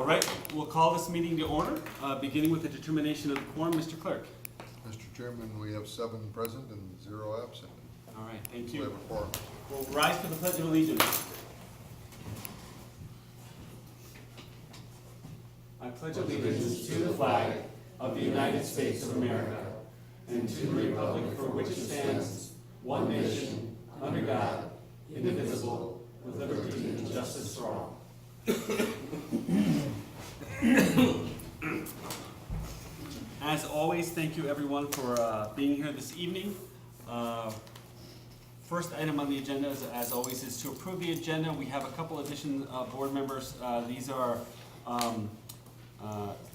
right, we'll call this meeting to order, beginning with the determination of the quorum. Mr. Clerk. Mr. Chairman, we have 7 present and 0 absent. All right, thank We have you. a quorum. We'll rise for the Pledge of Allegiance. I pledge allegiance to the flag of the United States of America and to the republic for which it stands, one nation, under God, indivisible, with liberty and justice for all. As always, thank you everyone for being here this evening. First item on the agenda, as always, is to approve the agenda. We have a couple additional board members. These are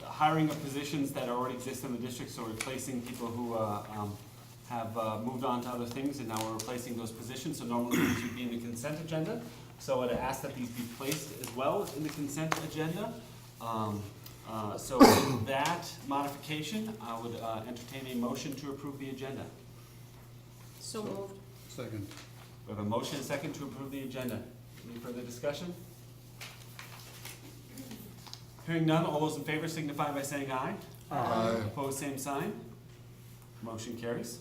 hiring of positions that already exist in the district, so replacing people who have moved on to other things, and now we're replacing those positions. So normally these would be in the consent agenda. So I'd ask that these be placed as well in the consent agenda. So with that modification, I would entertain a motion to approve the agenda. So moved. Second. We have a motion and a second to approve the agenda. Any further discussion? Hearing none, all those in favor signify by saying aye. Aye. Opposed, same sign. Motion carries.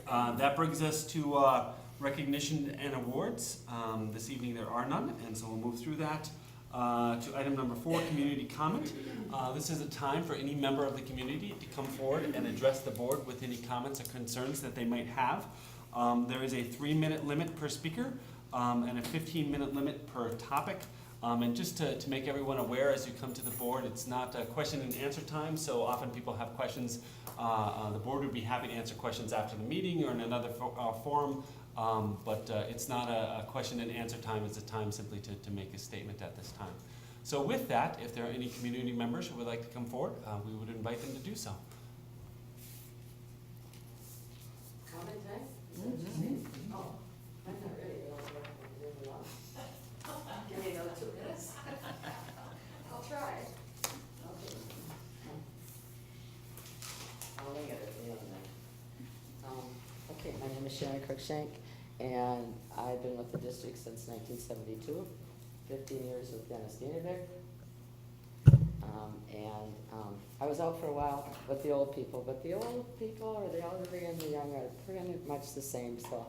That brings us to recognition and awards. This evening there are none, and so we'll move through that. To item number 4, community comment. This is a time for any member of the community to come forward and address the board with any comments or concerns that they might have. There is a 3-minute limit per speaker and a 15-minute limit per topic. And just to make everyone aware as you come to the board, it's not a question and answer time, so often people have questions. The board would be happy to answer questions after the meeting or in another forum, but it's not a question and answer time, it's a time simply to make a statement at this time. So with that, if there are any community members who would like to come forward, we would invite them to do so. Comment time? Oh, I'm not ready. Give me another 2 minutes. I'll try. Okay. I'll wing it at the end then. Okay, my name is Sharon Cruikshank, and I've been with the district since 1972, 15 years with Dennis Dienerbeck. I was out for a while with the old people, but the old people, or the elderly and the young, are pretty much the same, so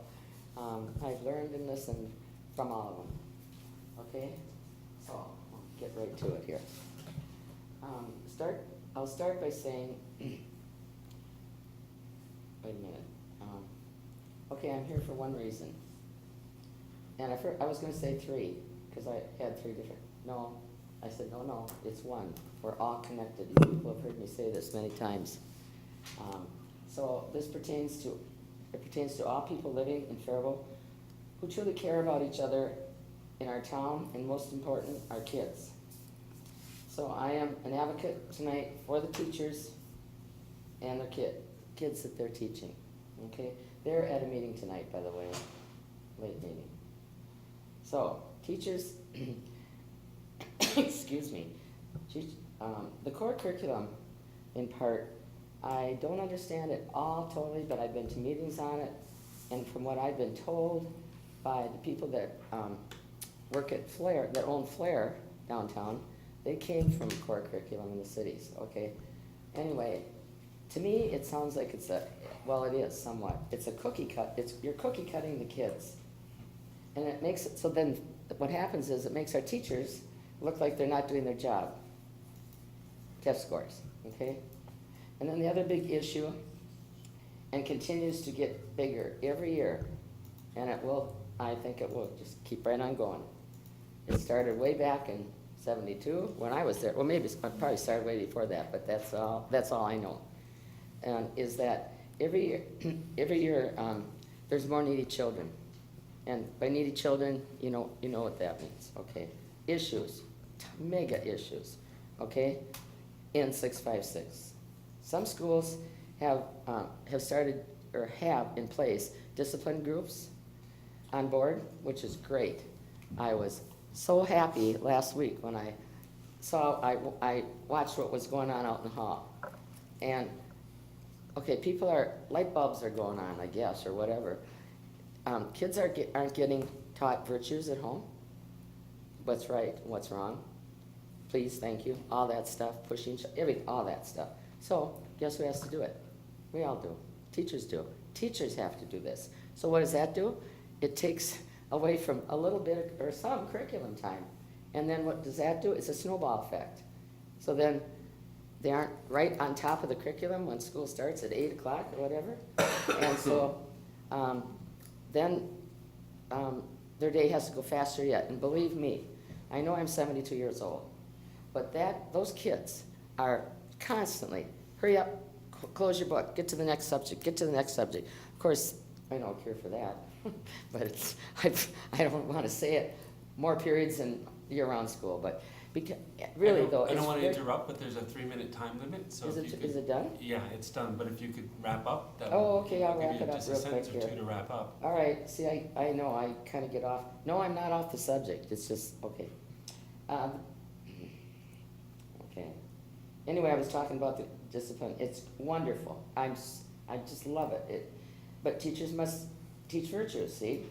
I've learned and listened from all of them. Okay, so I'll get right to it here. I'll start by saying, wait a minute. Okay, I'm here for one reason. And I was going to say 3, because I had 3 different. No, I said, no, it's 1. We're all connected. You people have heard me say this many times. So this pertains to all people living in Faribault who truly care about each other in our town, and most important, our kids. So I am an advocate tonight for the teachers and their kids that they're teaching. Okay, they're at a meeting tonight, by the way, late meeting. So teachers, excuse me, the core curriculum, in part, I don't understand it all totally, but I've been to meetings on it, and from what I've been told by the people that work at Flair, that own Flair downtown, they came from core curriculum in the cities, okay? Anyway, to me, it sounds like it is somewhat. It's a cookie cut, you're cookie cutting the kids. And it makes it, so then what happens is it makes our teachers look like they're not doing their job. Test scores, okay? And then the other big issue, and continues to get bigger every year, and I think it will just keep right on going. It started way back in 72 when I was there. Well, maybe it probably started way before that, but that's all I know. And is that every year there's more needy children, and by needy children, you know what that means. Okay, issues, mega issues. Okay, in 656, some schools have started or have in place discipline groups on board, which is great. I was so happy last week when I watched what was going on out in the hall. And, okay, light bulbs are going on, I guess, or whatever. Kids aren't getting taught virtues at home, what's right, what's wrong. please, thank you, all that stuff, pushing, all that stuff. So guess who has to do it? We all do. Teachers do. Teachers have to do this. So what does that do? It takes away from a little bit or some curriculum time. And then what does that do? It's a snowball effect. So then they aren't right on top of the curriculum when school starts at 8 o'clock or whatever. And so then their day has to go faster yet. And believe me, I know I'm 72 years old, but those kids are constantly, hurry up, close your book, get to the next subject, get to the next subject. Of course, I don't care for that, but I don't want to say it, more periods than year-round school, but because, really though. I don't want to interrupt, but there's a 3-minute time limit, so Is if you it could. done? Yeah, it's done, but if you could wrap up, that Oh, would. okay, I'll give wrap you it up just a real quick sentence or here. two to wrap up. All right, see, I know, I kind of get off. No, I'm not off the subject, it's just, okay. Okay. Anyway, I was talking about the discipline. It's wonderful. I just love it. But teachers must teach virtues, see?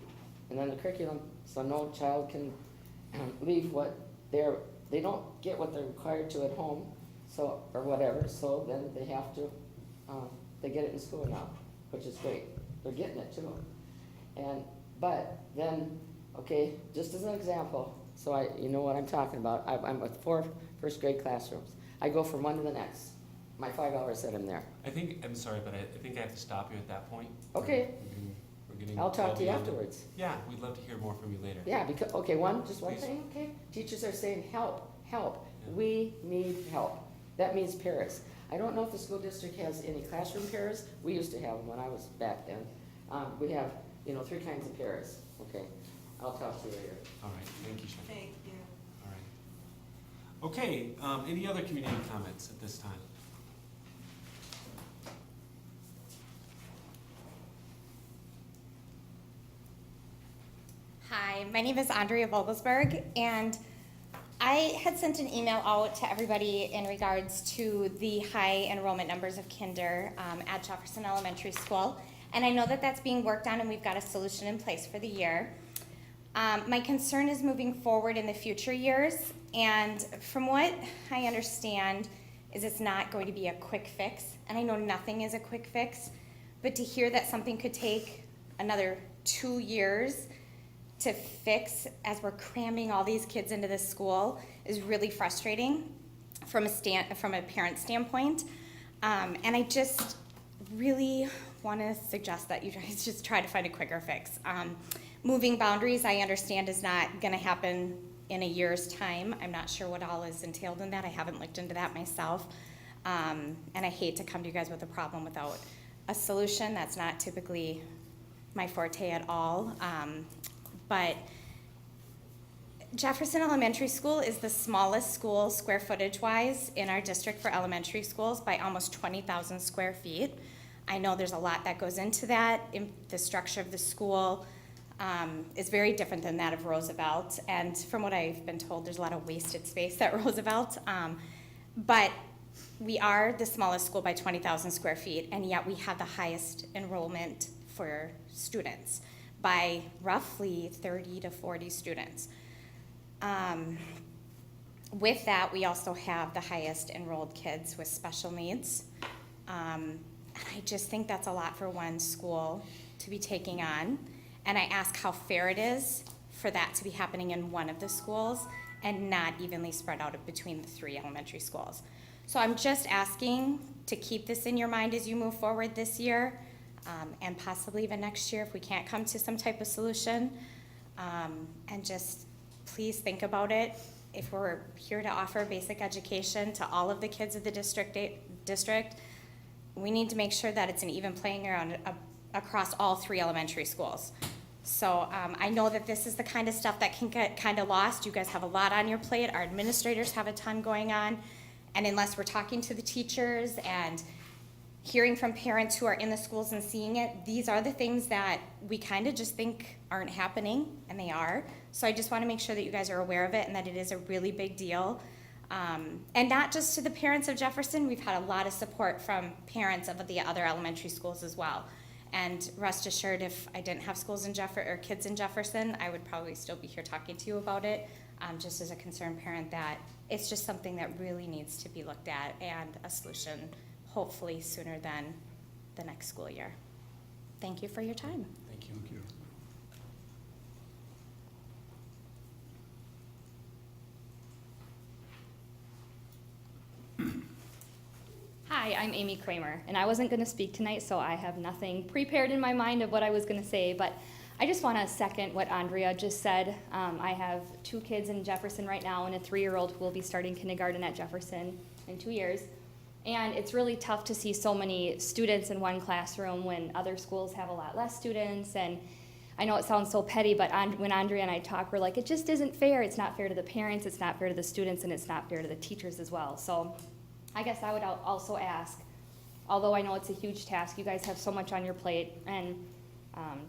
And then the curriculum, so no child can leave what they don't get what they're required to at home, so, or whatever, so then they have to, they get it in school now, which is great. They're getting it too. But then, okay, just as an example, so you know what I'm talking about. I'm with 4 first grade classrooms. I go from one to the next. My 5 hours that I'm there. I'm sorry, but I think I have to stop you at that point. Okay. We're getting I'll talk well to you beyond it. afterwards. Yeah, we'd love to hear more from you later. Yeah, because, okay, just one Please. thing, okay? Teachers are saying, help. Yeah. We need help. That means paras. I don't know if the school district has any classroom paras. We used to have them when I was back then. We have, 3 kinds of paras, okay? I'll talk to you later. All right, thank you, Sharon. Thank you. All right. Okay, any other community comments at this time? Hi, my name is Andrea Vogelsberg, and I had sent an email out to everybody in regards to the high enrollment numbers of kinder at Jefferson Elementary School, and I know that that's being worked on and we've got a solution in place for the year. My concern is moving forward in the future years, and from what I understand is it's not going to be a quick fix, and I know nothing is a quick fix, but to hear that something could take another 2 years to fix as we're cramming all these kids into this school is really frustrating from a parent standpoint. And I just really want to suggest that you guys just try to find a quicker fix. Moving boundaries, I understand, is not going to happen in a year's time. I'm not sure what all is entailed in that. I haven't looked into that myself. And I hate to come to you guys with a problem without a solution. That's not typically my forte at all. But Jefferson Elementary School is the smallest school square footage-wise in our district for elementary schools by almost 20,000 square feet. I know there's a lot that goes into that. The structure of the school is very different than that of Roosevelt. And from what I've been told, there's a lot of wasted space at Roosevelt. But we are the smallest school by 20,000 square feet, and yet we have the highest enrollment for students by roughly 30 to 40 students. With that, we also have the highest enrolled kids with special needs. And I just think that's a lot for one school to be taking on. And I ask how fair it is for that to be happening in one of the schools and not evenly spread out between the 3 elementary schools. So I'm just asking to keep this in your mind as you move forward this year. And possibly even next year if we can't come to some type of solution. And just please think about it. If we're here to offer basic education to all of the kids of the district, we need to make sure that it's an even playing ground across all 3 elementary schools. So I know that this is the kind of stuff that can get kind of lost. You guys have a lot on your plate. Our administrators have a ton going on. And unless we're talking to the teachers and hearing from parents who are in the schools and seeing it, these are the things that we kind of just think aren't happening, and they are. So I just want to make sure that you guys are aware of it and that it is a really big deal. And not just to the parents of Jefferson, we've had a lot of support from parents of the other elementary schools as well. And rest assured, if I didn't have kids in Jefferson, I would probably still be here talking to you about it. just as a concerned parent, that it's just something that really needs to be looked at and a solution hopefully sooner than the next school year. Thank you for your time. Thank you. Thank you. Hi, I'm Amy Kramer, and I wasn't going to speak tonight, so I have nothing prepared in my mind of what I was going to say, but I just want to second what Andrea just said. I have 2 kids in Jefferson right now and a 3-year-old who will be starting kindergarten at Jefferson in 2 years. And it's really tough to see so many students in one classroom when other schools have a lot less students. And I know it sounds so petty, but when Andrea and I talk, we're like, it just isn't fair. It's not fair to the parents, it's not fair to the students, and it's not fair to the teachers as well. So I guess I would also ask, although I know it's a huge task, you guys have so much on your plate, and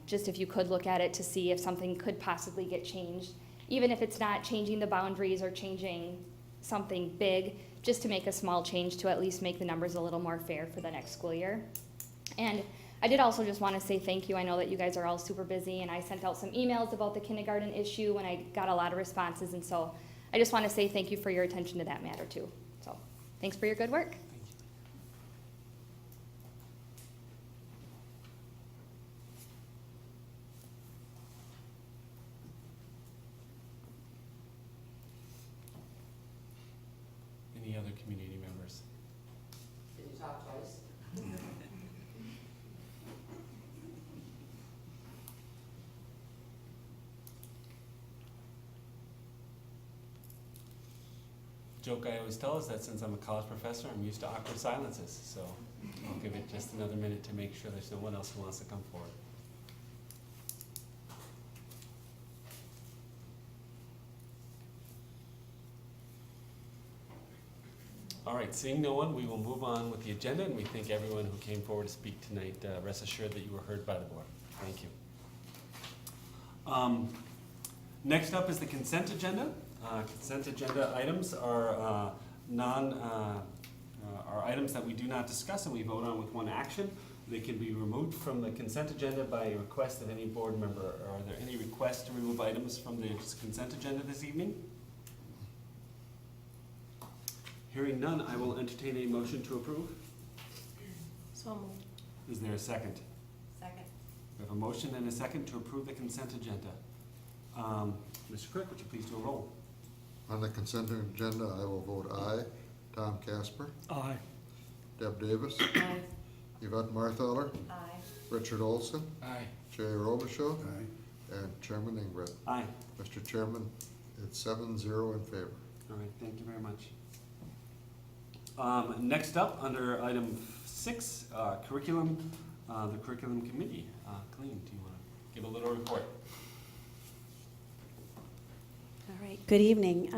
just if you could look at it to see if something could possibly get changed, even if it's not changing the boundaries or changing something big, just to make a small change to at least make the numbers a little more fair for the next school year. And I did also just want to say thank you. I know that you guys are all super busy, and I sent out some emails about the kindergarten issue, and I got a lot of responses, and so I just want to say thank you for your attention to that matter too. So thanks for your good work. Any other community members? Did you talk twice? Joke I always tell is that since I'm a college professor, I'm used to awkward silences, so I'll give it just another minute to make sure there's no one else who wants to come forward. All right, seeing no one, we will move on with the agenda, and we thank everyone who came forward to speak tonight. Rest assured that you were heard by the board. Thank you. Next up is the consent agenda. Consent agenda items are are items that we do not discuss and we vote on with one action. They can be removed from the consent agenda by request of any board member. Are there any requests to remove items from the consent agenda this evening? Hearing none, I will entertain a motion to approve. So moved. Is there a second? Second. We have a motion and a second to approve the consent agenda. Mr. Clerk, would you please do a roll? On the consent agenda, I will vote aye. Tom Casper, Aye. Deb Davis, Aye. Yvette Marthaler, Aye. Richard Olson, Aye. Jay Robichaud, and Chairman Ingrid. Aye. Mr. Chairman, it's 7-0 in favor. All right, thank you very much. Next up, under item 6, curriculum, the curriculum committee. Colleen, do you want to give a little report? All right, good evening.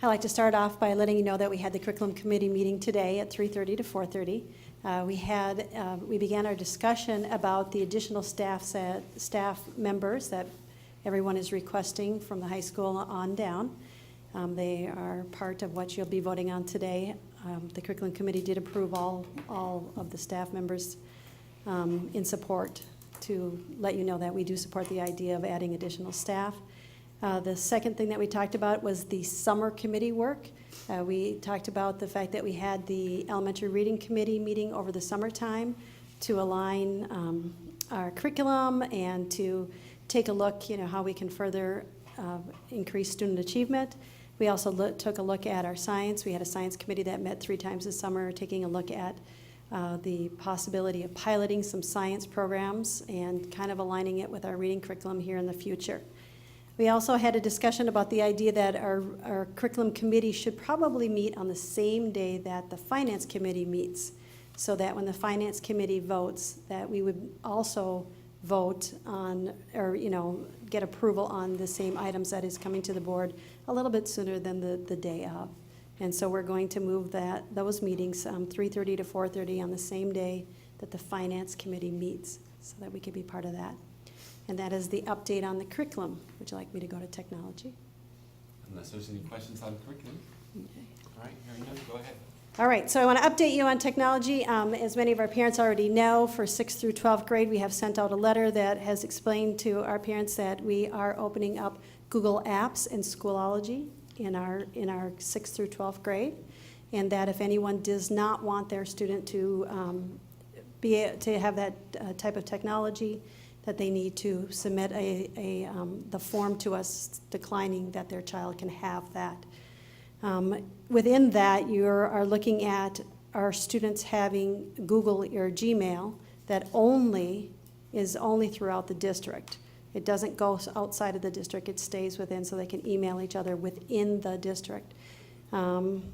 I'd like to start off by letting you know that we had the curriculum committee meeting today at 3:30 to 4:30. We began our discussion about the additional staff members that everyone is requesting from the high school on down. They are part of what you'll be voting on today. The curriculum committee did approve all of the staff members in support, to let you know that we do support the idea of adding additional staff. The second thing that we talked about was the summer committee work. We talked about the fact that we had the elementary reading committee meeting over the summertime to align our curriculum and to take a look, how we can further increase student achievement. We also took a look at our science. We had a science committee that met 3 times this summer, taking a look at the possibility of piloting some science programs and kind of aligning it with our reading curriculum here in the future. We also had a discussion about the idea that our curriculum committee should probably meet on the same day that the finance committee meets, so that when the finance committee votes, that we would also vote on, or get approval on the same items that is coming to the board a little bit sooner than the day of. And so we're going to move those meetings 3:30 to 4:30 on the same day that the finance committee meets, so that we could be part of that. And that is the update on the curriculum. Would you like me to go to technology? Unless there's any questions on curriculum. Okay. All right, hearing none, go ahead. All right, so I want to update you on technology. As many of our parents already know, for 6th through 12th grade, we have sent out a letter that has explained to our parents that we are opening up Google Apps and Schoology in our 6th through 12th grade, and that if anyone does not want their student to to have that type of technology, that they need to submit the form to us declining that their child can have that. Within that, you are looking at our students having Google or Gmail that is only throughout the district. It doesn't go outside of the district, it stays within, so they can email each other within the district.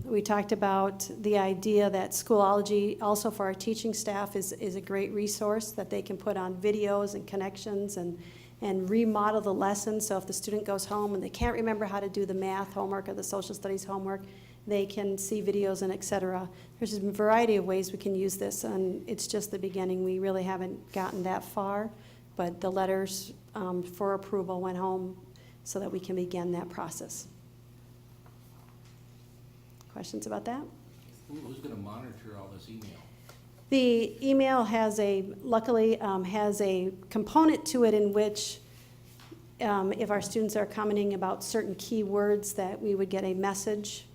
We talked about the idea that Schoology, also for our teaching staff, is a great resource that they can put on videos and connections and remodel the lessons. So if the student goes home and they can't remember how to do the math homework or the social studies homework, they can see videos and et cetera. There's a variety of ways we can use this, and it's just the beginning. We really haven't gotten that far, but the letters for approval went home so that we can begin that process. Questions about that? Who's going to monitor all this email? The email luckily has a component to it in which if our students are commenting about certain keywords, that we would get a message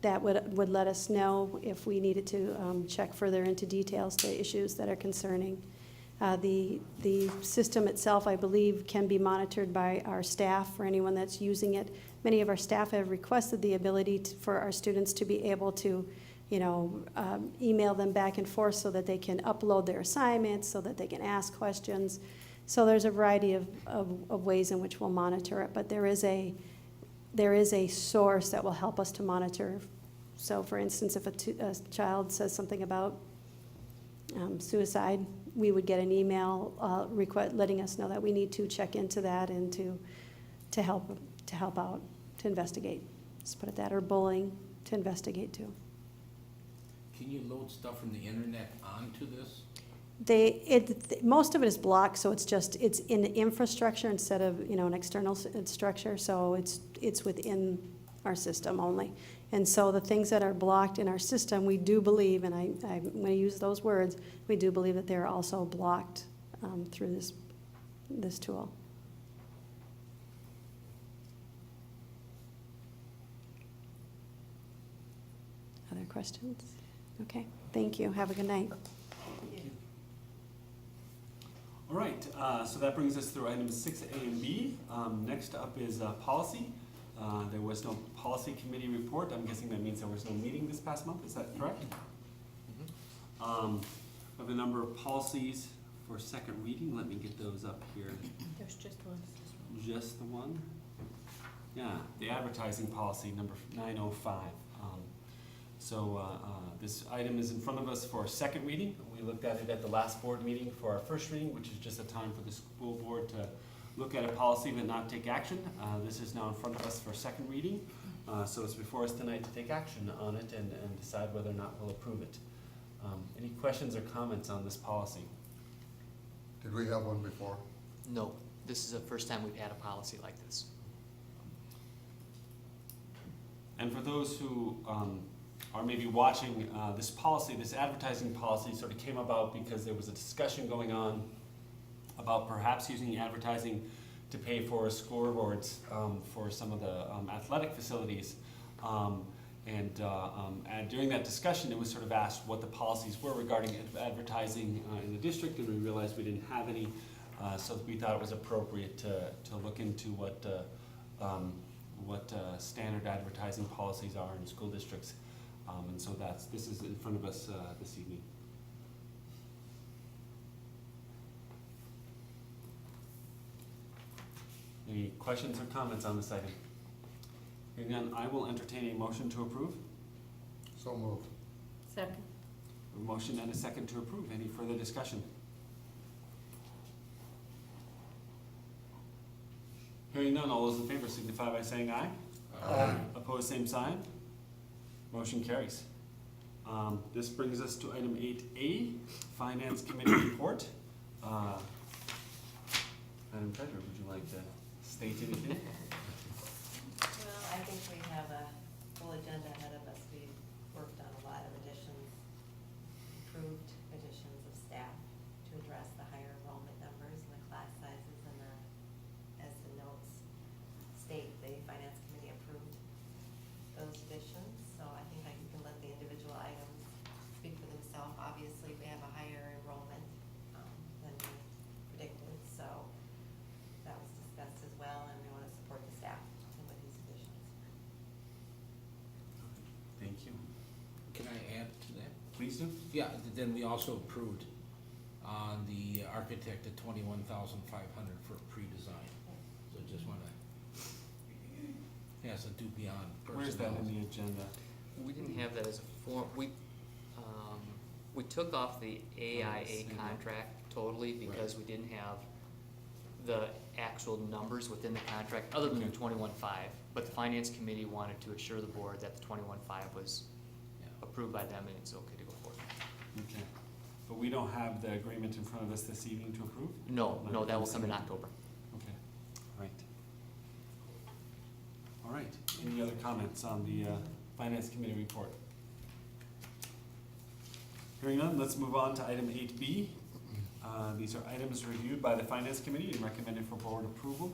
that would let us know if we needed to check further into details to issues that are concerning. The system itself, I believe, can be monitored by our staff or anyone that's using it. Many of our staff have requested the ability for our students to be able to, email them back and forth so that they can upload their assignments, so that they can ask questions. So there's a variety of ways in which we'll monitor it, but there is a source that will help us to monitor. So for instance, if a child says something about suicide, we would get an email letting us know that we need to check into that and to help out, to investigate. Let's put it that, or bullying, to investigate too. Can you load stuff from the internet onto this? Most of it is blocked, so it's in the infrastructure instead of an external structure. So it's within our system only. And so the things that are blocked in our system, we do believe, and I'm going to use those words, we do believe that they're also blocked through this tool. Other questions? Okay, thank you. Have a good night. All right, so that brings us through items 6A and B. Next up is policy. There was no policy committee report. I'm guessing that means there was no meeting this past month. Is that correct? We have a number of policies for second reading. Let me get those up here. There's just one. Just the one? Yeah, the advertising policy, number 905. This item is in front of us for a second reading. We looked at it at the last board meeting for our first reading, which is just a time for the school board to look at a policy but not take action. This is now in front of us for a second reading. So it's before us tonight to take action on it and decide whether or not we'll approve it. Any questions or comments on this policy? Did we have one before? No, this is the first time we've had a policy like this. And for those who are maybe watching, this policy, this advertising policy sort of came about because there was a discussion going on about perhaps using advertising to pay for scoreboards for some of the athletic facilities. And during that discussion, it was sort of asked what the policies were regarding advertising in the district, and we realized we didn't have any, so we thought it was appropriate to look into what standard advertising policies are in school districts. And so this is in front of us this evening. Any questions or comments on this item? Hearing none, I will entertain a motion to approve. So moved. Second. A motion and a second to approve. Any further discussion? Hearing none, all those in favor signify by saying aye. Aye. Opposed, same sign. Motion carries. This brings us to item 8A, Finance Committee Report. Madam Treasurer, would you like to state anything? Well, I think we have a full agenda ahead of us. We've worked on a lot of additions, improved additions of staff to address the higher enrollment numbers and the class sizes and as the notes you. Can I add to that? Please do. Yeah, then we also approved on the architect at 21,500 for pre-design. So just wanna, has to do beyond personnel. Where's that in the agenda? We didn't have that as a form, we took off the AIA see that. contract totally because we didn't have the actual numbers within the contract, other than the Okay. 21.5. But the finance committee wanted to assure the board that the 21.5 was Yeah. approved by them and it's okay to go forward. Okay. But we don't have the agreement in front of us this evening to approve? No, that will come in October. Okay, all right. All right, any other comments on the Finance Committee report? Hearing none, let's move on to item 8B. These are items reviewed by the Finance Committee and recommended for board approval.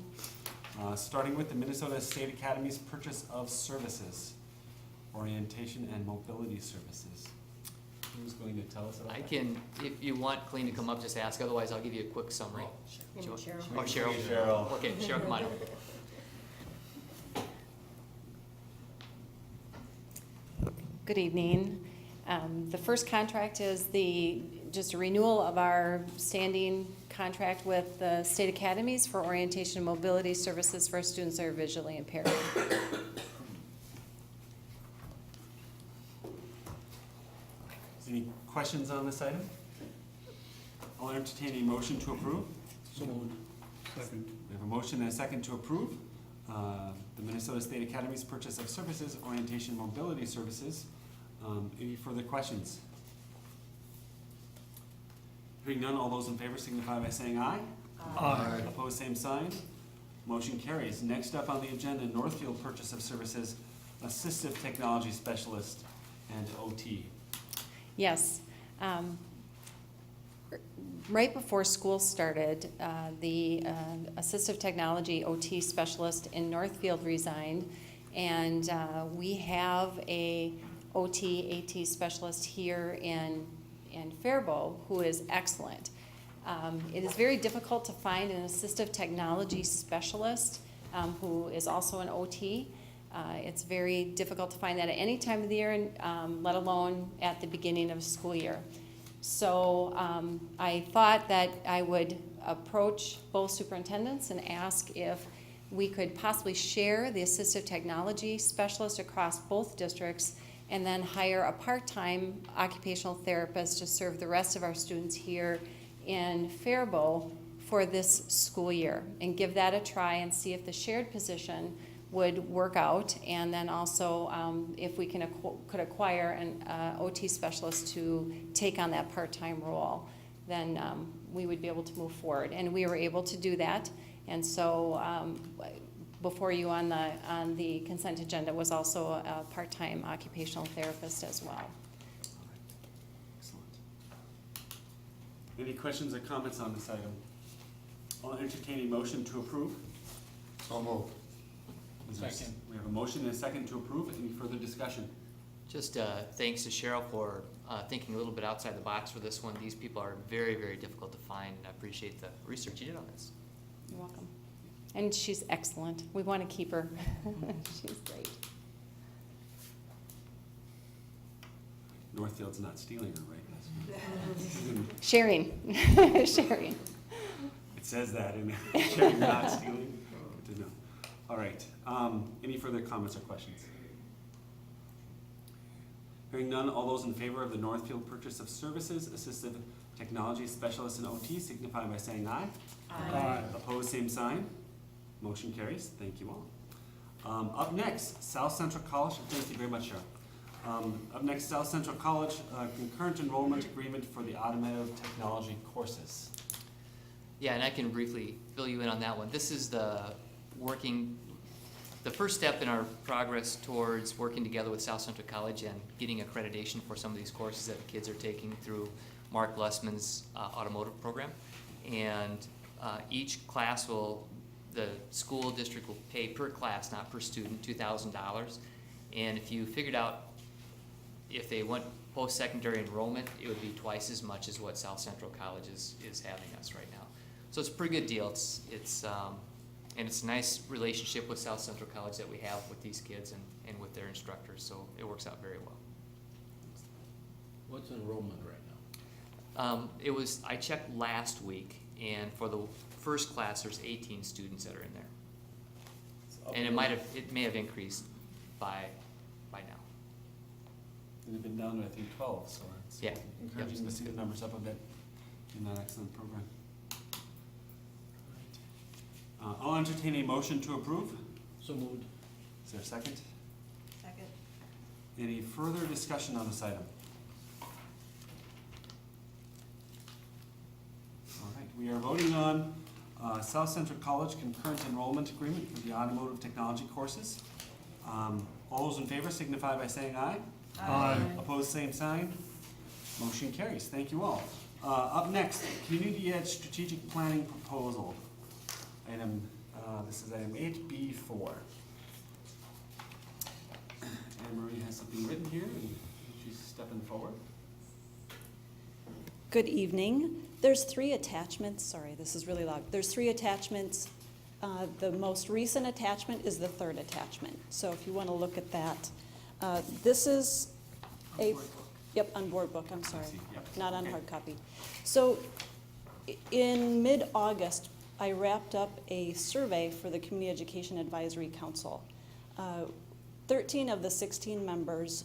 Starting with the Minnesota State Academy's purchase of services, orientation and mobility services. Who's going to tell us about I that? can, if you want Colleen to come up, just ask, otherwise I'll give you a quick summary. Maybe Sure. Cheryl. Oh, Cheryl. Cheryl. Okay, Cheryl, come on up. Good evening. The first contract is just a renewal of our standing contract with the state academies for orientation and mobility services for students that are visually impaired. Any questions on this item? I'll entertain a motion to approve. So moved. Second. We have a motion and a second to approve the Minnesota State Academy's purchase of services, orientation mobility services. Any further questions? Hearing none, all those in favor signify by saying aye. Aye. Opposed, same sign. Motion carries. Next up on the agenda, Northfield purchase of services, assistive technology specialist and OT. Yes. Right before school started, the assistive technology OT specialist in Northfield resigned, and we have a OT AT specialist here in Faribault who is excellent. It is very difficult to find an assistive technology specialist who is also an OT. It's very difficult to find that at any time of the year, let alone at the beginning of a school year. So I thought that I would approach both superintendents and ask if we could possibly share the assistive technology specialist across both districts and then hire a part-time occupational therapist to serve the rest of our students here in Faribault for this school year, and give that a try and see if the shared position would work out, and then also if we could acquire an OT specialist to take on that part-time role, then we would be able to move forward. And we were able to do that, and so before you on the consent agenda was also a part-time occupational therapist as well. Excellent. Any questions or comments on this item? I'll entertain a motion to approve. So moved. Second. We have a motion and a second to approve. Any further discussion? Just thanks to Cheryl for thinking a little bit outside the box for this one. These people are very, very difficult to find, and I appreciate the research you did on this. You're welcome. And she's excellent. We want to keep her. She's great. Northfield's not stealing her, right? Sharing. Sharing. It says that in sharing, not stealing. Good to know. All right. Any further comments or questions? Hearing none, all those in favor of the Northfield purchase of services, assistive technology specialists and OT signify by saying aye. Aye. Opposed, same sign. Motion carries. Thank you all. Up next, South Central College. Thank you very much, Cheryl. Up next, South Central College concurrent enrollment agreement for the automotive technology courses. Yeah, and I can briefly fill you in on that one. This is the first step in our progress towards working together with South Central College and getting accreditation for some of these courses that the kids are taking through Mark Lessman's automotive program. And each class the school district will pay per class, not per student, $2,000. And if you figured out if they went post-secondary enrollment, it would be twice as much as what South Central College is having us right now. So it's a pretty good deal. And it's a nice relationship with South Central College that we have with these kids and with their instructors, so it works out very well. What's enrollment right now? I checked last week, and for the first class, there's 18 students that are in there. And it may have increased by now. And they've been down to, I think, 12, so it's Yeah. encouraging to see the numbers up a bit in that excellent program. I'll entertain a motion to approve. So moved. Is there a second? Second. Any further discussion on this item? All right, we are voting on South Central College concurrent enrollment agreement for the automotive technology courses. All those in favor signify by saying aye. Aye. Opposed, same sign. Motion carries. Thank you all. Up next, Community Edge Strategic Planning Proposal. This is item 8B4. Anne Marie has something written here, and she's stepping forward. Good evening. There's 3 attachments. Sorry, this is really loud. There's 3 attachments. The most recent attachment is the 3rd attachment. So if you want to look at that, this is a, yep, on board book, I'm sorry, Yep. not on Okay. hard copy. So in mid-August, I wrapped up a survey for the Community Education Advisory Council. 13 of the 16 members'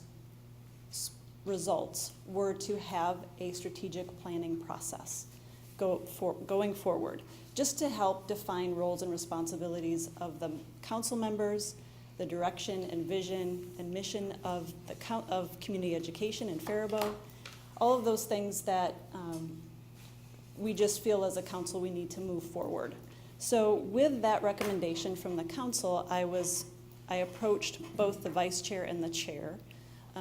results were to have a strategic planning process going forward, just to help define roles and responsibilities of the council members, the direction and vision and mission of community education in Faribault, all of those things that we just feel as a council we need to move forward. So with that recommendation from the council, I approached both the vice chair and the chair,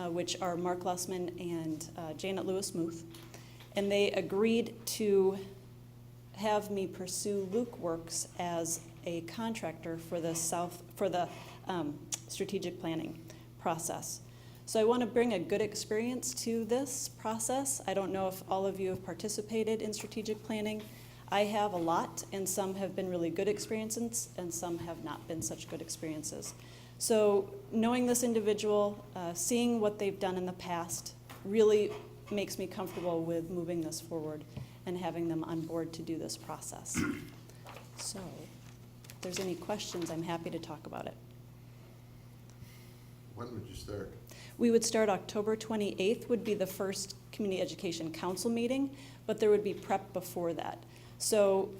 which are Mark Lessman and Janet Lewis-Muth, and they agreed to have me pursue Luke Works as a contractor for the strategic planning process. So I want to bring a good experience to this process. I don't know if all of you have participated in strategic planning. I have a lot, and some have been really good experiences, and some have not been such good experiences. So knowing this individual, seeing what they've done in the past, really makes me comfortable with moving this forward and having them on board to do this process. So if there's any questions, I'm happy to talk about it. When would you start? We would start October 28th would be the first Community Education Council meeting, but there would be prep before that. So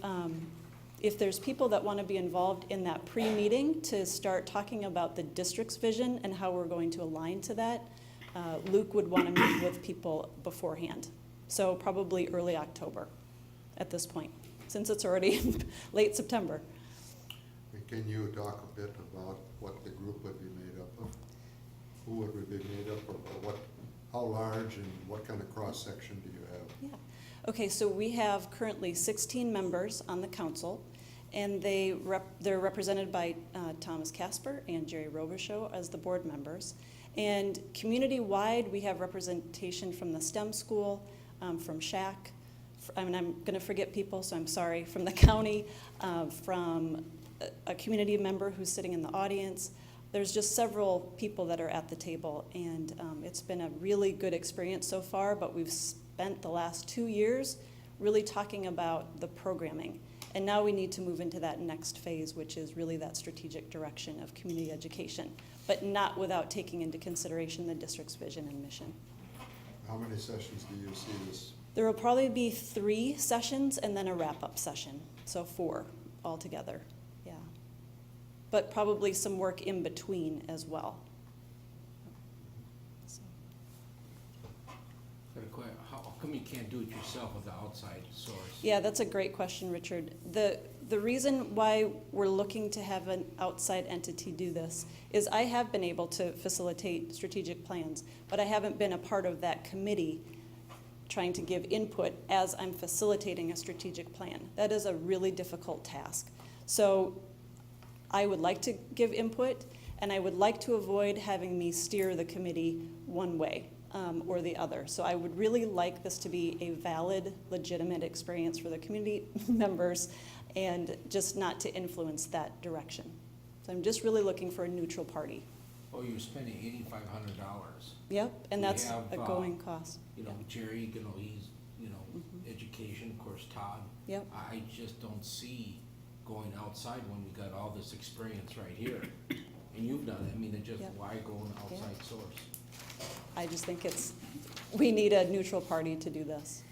if there's people that want to be involved in that pre-meeting to start talking about the district's vision and how we're going to align to that, Luke would want to meet with people beforehand. So probably early October at this point, since it's already late September. Can you talk a bit about what the group would be made up of? Who would we be made up of, or how large and what kind of cross-section do you have? Yeah. Okay, so we have currently 16 members on the council, and they're represented by Thomas Casper and Jerry Robichaux as the board members. And community-wide, we have representation from the STEM school, from SHAC, I'm going to forget people, so I'm sorry, from the county, from a community member who's sitting in the audience. There's just several people that are at the table, and it's been a really good experience so far, but we've spent the last 2 years really talking about the programming. And now we need to move into that next phase, which is really that strategic direction of community education, but not without taking into consideration the district's vision and mission. How many sessions do you see this? There will probably be 3 sessions and then a wrap-up session, so 4 altogether, yeah. But probably some work in between as well. So. How come you can't do it yourself with the outside source? Yeah, that's a great question, Richard. The reason why we're looking to have an outside entity do this is I have been able to facilitate strategic plans, but I haven't been a part of that committee trying to give input as I'm facilitating a strategic plan. That is a really difficult task. So I would like to give input, and I would like to avoid having me steer the committee one way. or the other. So I would really like this to be a valid, legitimate experience for the community members and just not to influence that direction. So I'm just really looking for a neutral party. Oh, you're spending $8,500. Yep, and We that's have, a going cost. You know, Jerry, you know, he's, you know, education, of course, Todd. Yep. I just don't see going outside when we got all this experience right here. And you've done it, I mean, it just, Yep. why go an outside source? I just think we need a neutral party to do this.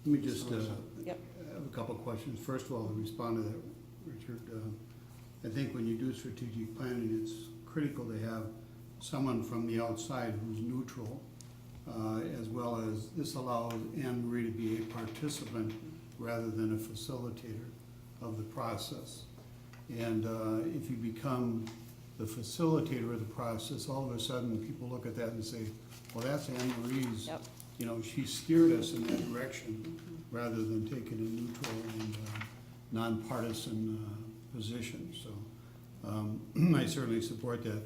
Let me just, Yep. have a couple of questions. First of all, to respond to that, Richard, I think when you do strategic planning, it's critical to have someone from the outside who's neutral, as well as this allows Anne Marie to be a participant rather than a facilitator of the process. And if you become the facilitator of the process, all of a sudden people look at that and say, well, that's Anne Marie's, Yep. you know, she steered us in that direction, rather than taking a neutral and nonpartisan position. So I certainly support that.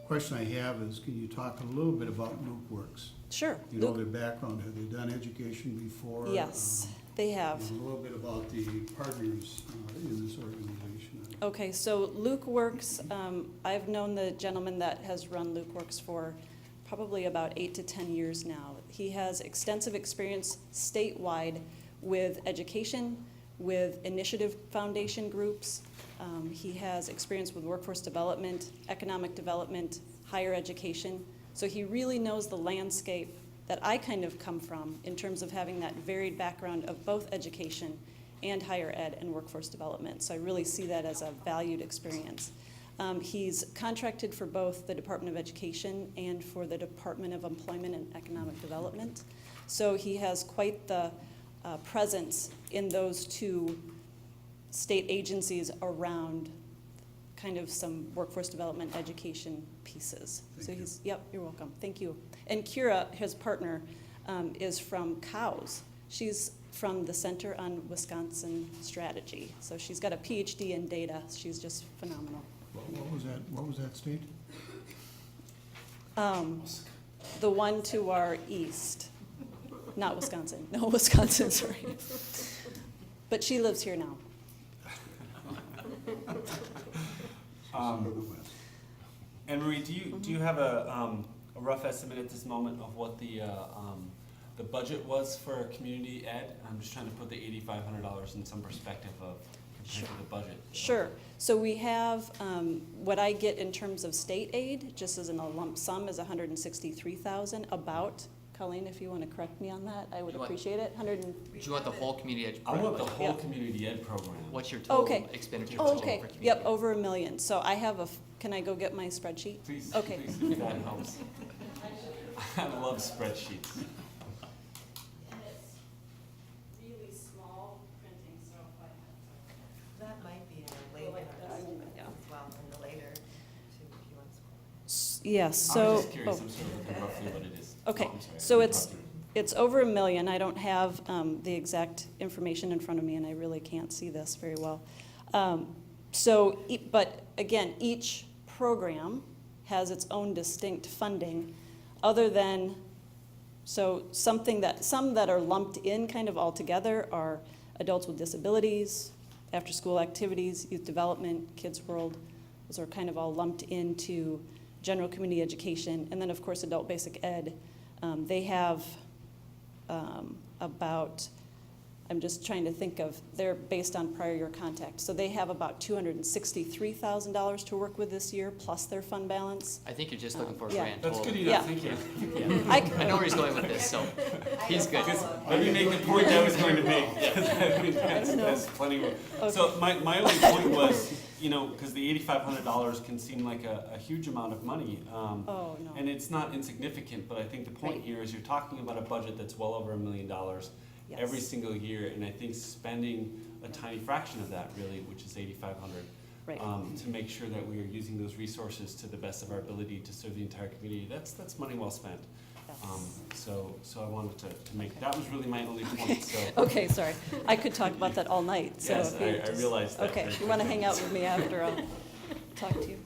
Question I have is, can you talk a little bit about Luke Works? Sure. You know, their background, have they done education before? Yes, they have. A little bit about the partners in this organization. Okay, so Luke Works, I've known the gentleman that has run Luke Works for probably about 8 to 10 years now. He has extensive experience statewide with education, with initiative foundation groups. He has experience with workforce development, economic development, higher education. So he really knows the landscape that I kind of come from in terms of having that varied background of both education and higher ed and workforce development. So I really see that as a valued experience. He's contracted for both the Department of Education and for the Department of Employment and Economic Development. So he has quite the presence in those two state agencies around kind of some workforce development education pieces. Thank you. Yep, you're welcome, thank you. And Kira, his partner, is from COWS. She's from the Center on Wisconsin Strategy. So she's got a PhD in data. She's just phenomenal. What was that state? The one to our east, not Wisconsin. No, Wisconsin, sorry. But she lives here now. Anne Marie, do you have a rough estimate at this moment of what the budget was for community ed? I'm just trying to put the $8,500 in some perspective of compared to the budget. Sure. So we have, what I get in terms of state aid, just as in a lump sum, is $163,000 about. Colleen, if you want to correct me on that, I would appreciate it. Do you want the whole community ed I program? want the whole Yeah. community ed program. What's your total Okay. expenditure Oh, total okay, for community yep, ed? over $1 million. So I have can I go get my spreadsheet? Please, Okay. please, if that helps. I love spreadsheets. And it's really small printing, so That might be in a later like this. estimate Yeah. as well, in the later, too, if you want to. Yes, so. I'm just curious, I'm sort of looking roughly what it is. Okay, Oh, I'm sorry, so I it's interrupted. It's over $1 million. I don't have the exact information in front of me, and I really can't see this very well. But again, each program has its own distinct funding, other than, so some that are lumped in kind of all together are adults with disabilities, after-school activities, youth development, Kids World. Those are kind of all lumped into general community education, and then of course adult basic ed. They have about, I'm just trying to think of, they're based on prior year contact. So they have about $263,000 to work with this year, plus their fund balance. I think you're just looking for a Yeah. grand That's total. good Yeah. enough, thank you. Yeah. I know where he's going with this, so he's good. Let me make the point I was going to make. I mean, that's plenty of, so my only point was, you know, because the $8,500 can seem like a huge amount of money. Oh, no. And it's not insignificant, but I think the point Right. here is you're talking about a budget that's well over $1 million Yes. every single year, and I think spending a tiny fraction of that really, which is $8,500, Right. to make sure that we are using those resources to the best of our ability to serve the entire community. That's money well spent. Yes. So I wanted to make, that was really my only point, so. Okay, sorry. I could talk about that all night, so. Yes, if you I just- realize that. Okay, if you want to hang out with me after, I'll talk to you.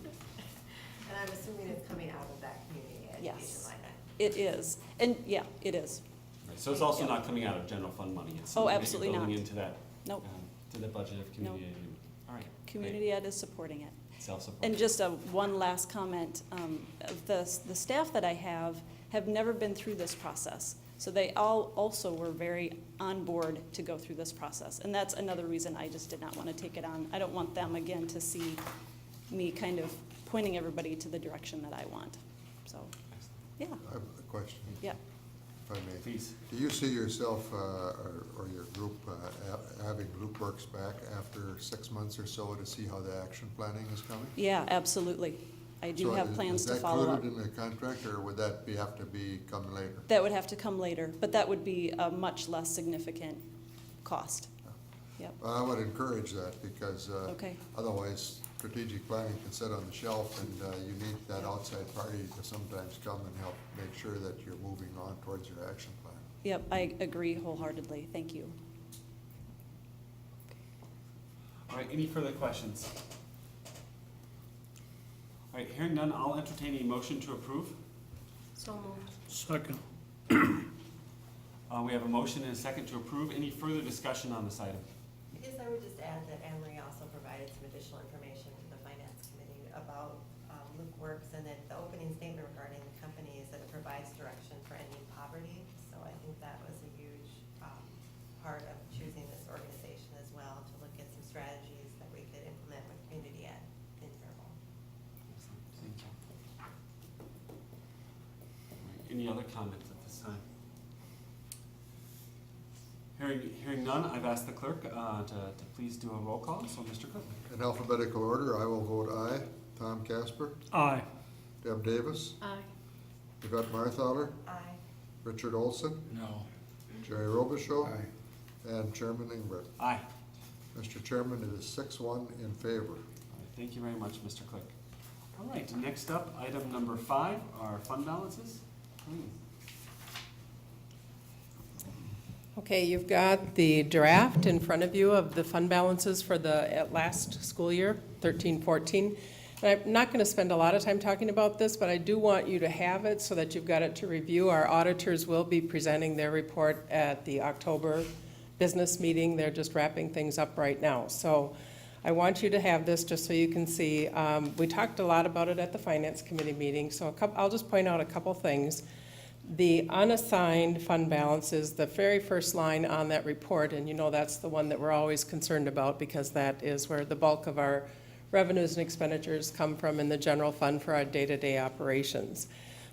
And I'm assuming it's coming out of that community education Yes. line It is, and yeah, it is. Right, so it's also not coming out of general fund money? It's Oh, something that you're absolutely building not. into that, Nope. to the budget of community aid? All right. great. Community ed is supporting it. Self-support. And just one last comment, the staff that I have never been through this process. So they all also were very on board to go through this process. And that's another reason I just did not want to take it on. I don't want them, again, to see me kind of pointing everybody to the direction that I want. So, yeah, I have a question, yeah. if I may. Please. Do you see yourself or your group having Loop Works back after 6 months or so to see how the action planning is coming? Yeah, absolutely. I do So have plans to Is follow that up. included in the contract, or would that have to come later? That would have to come later, but that would be a much less significant cost. Yep, Well, I would encourage that, because okay. otherwise strategic planning can sit on the shelf, and you need that outside party to sometimes come and help make sure that you're moving on towards your action plan. Yep, I agree wholeheartedly. Thank you. All right, any further questions? All right, hearing none, I'll entertain a motion to approve. So moved. Second. We have a motion and a second to approve. Any further discussion on this item? I guess I would just add that Anne Marie also provided some additional information to the Finance Committee about Luke Works, and that the opening statement regarding the company is that it provides direction for ending poverty. So I think that was a huge part of choosing this organization as well, to look at some strategies that we could implement with community ed in Faribault. Thank you. Any other comments at this time? Hearing none, I've asked the clerk to please do a roll call. So, Mr. Cook. In alphabetical order, I will vote aye. Tom Casper, Aye. Deb Davis, Aye. Yvette Marthaler, Aye. Richard Olson, No. Jerry Robichaud, Aye. and Chairman Ingrid. Aye. Mr. Chairman, it is 6-1 in favor. All right, thank you very much, Mr. Clerk. All right, next up, item number 5, are fund balances. Please. Okay, you've got the draft in front of you of the fund balances for the last school year, 13-14. And I'm not going to spend a lot of time talking about this, but I do want you to have it so that you've got it to review. Our auditors will be presenting their report at the October business meeting. They're just wrapping things up right now. So I want you to have this just so you can see. We talked a lot about it at the Finance Committee meeting, so I'll just point out a couple things. The unassigned fund balance is the very first line on that report, and you know that's the one that we're always concerned about because that is where the bulk of our revenues and expenditures come from in the general fund for our day-to-day operations.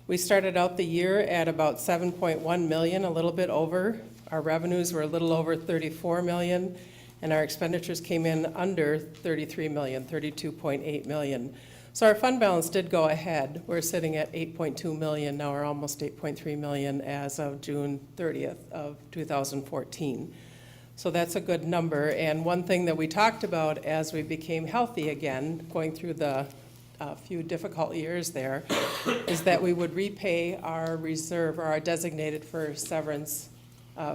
We started out the year at about 7.1 million, a little bit over. Our revenues were a little over 34 million, and our expenditures came in under 33 million, 32.8 million. So our fund balance did go ahead. We're sitting at 8.2 million, now we're almost 8.3 million as of June 30th of 2014. So that's a good number. And one thing that we talked about as we became healthy again, going through the few difficult years there, is that we would repay our reserve or our designated for severance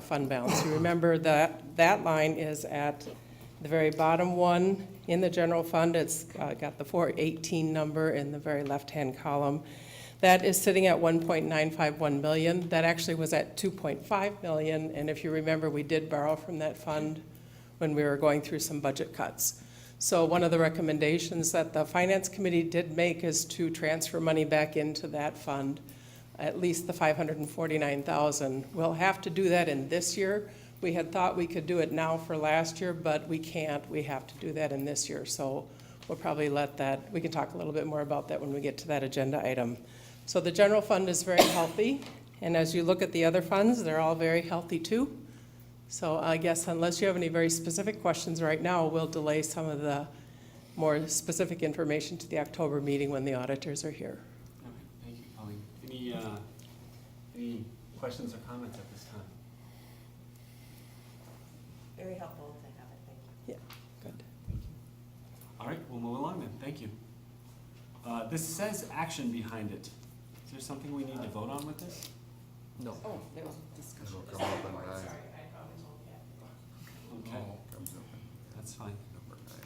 fund balance. You remember that that line is at the very bottom one in the general fund. It's got the 418 number in the very left-hand column. That is sitting at 1.951 million. That actually was at 2.5 million, and if you remember, we did borrow from that fund when we were going through some budget cuts. So one of the recommendations that the Finance Committee did make is to transfer money back into that fund, at least the 549,000. We'll have to do that in this year. We had thought we could do it now for last year, but we can't. We have to do that in this year. So we'll probably let that, we can talk a little bit more about that when we get to that agenda item. So the general fund is very healthy. And as you look at the other funds, they're all very healthy too. So I guess unless you have any very specific questions right now, we'll delay some of the more specific information to the October meeting when the auditors are here. Okay, thank you, Colleen. Any questions or comments at this time? Very helpful to have it, thank you. Yeah, good. Thank you. All right, we'll move along then. Thank you. This says action behind it. Is there something we need to vote on with this? No. Oh, there was discussion. It'll come up in 9. Okay, Comes up in that's fine. number 9.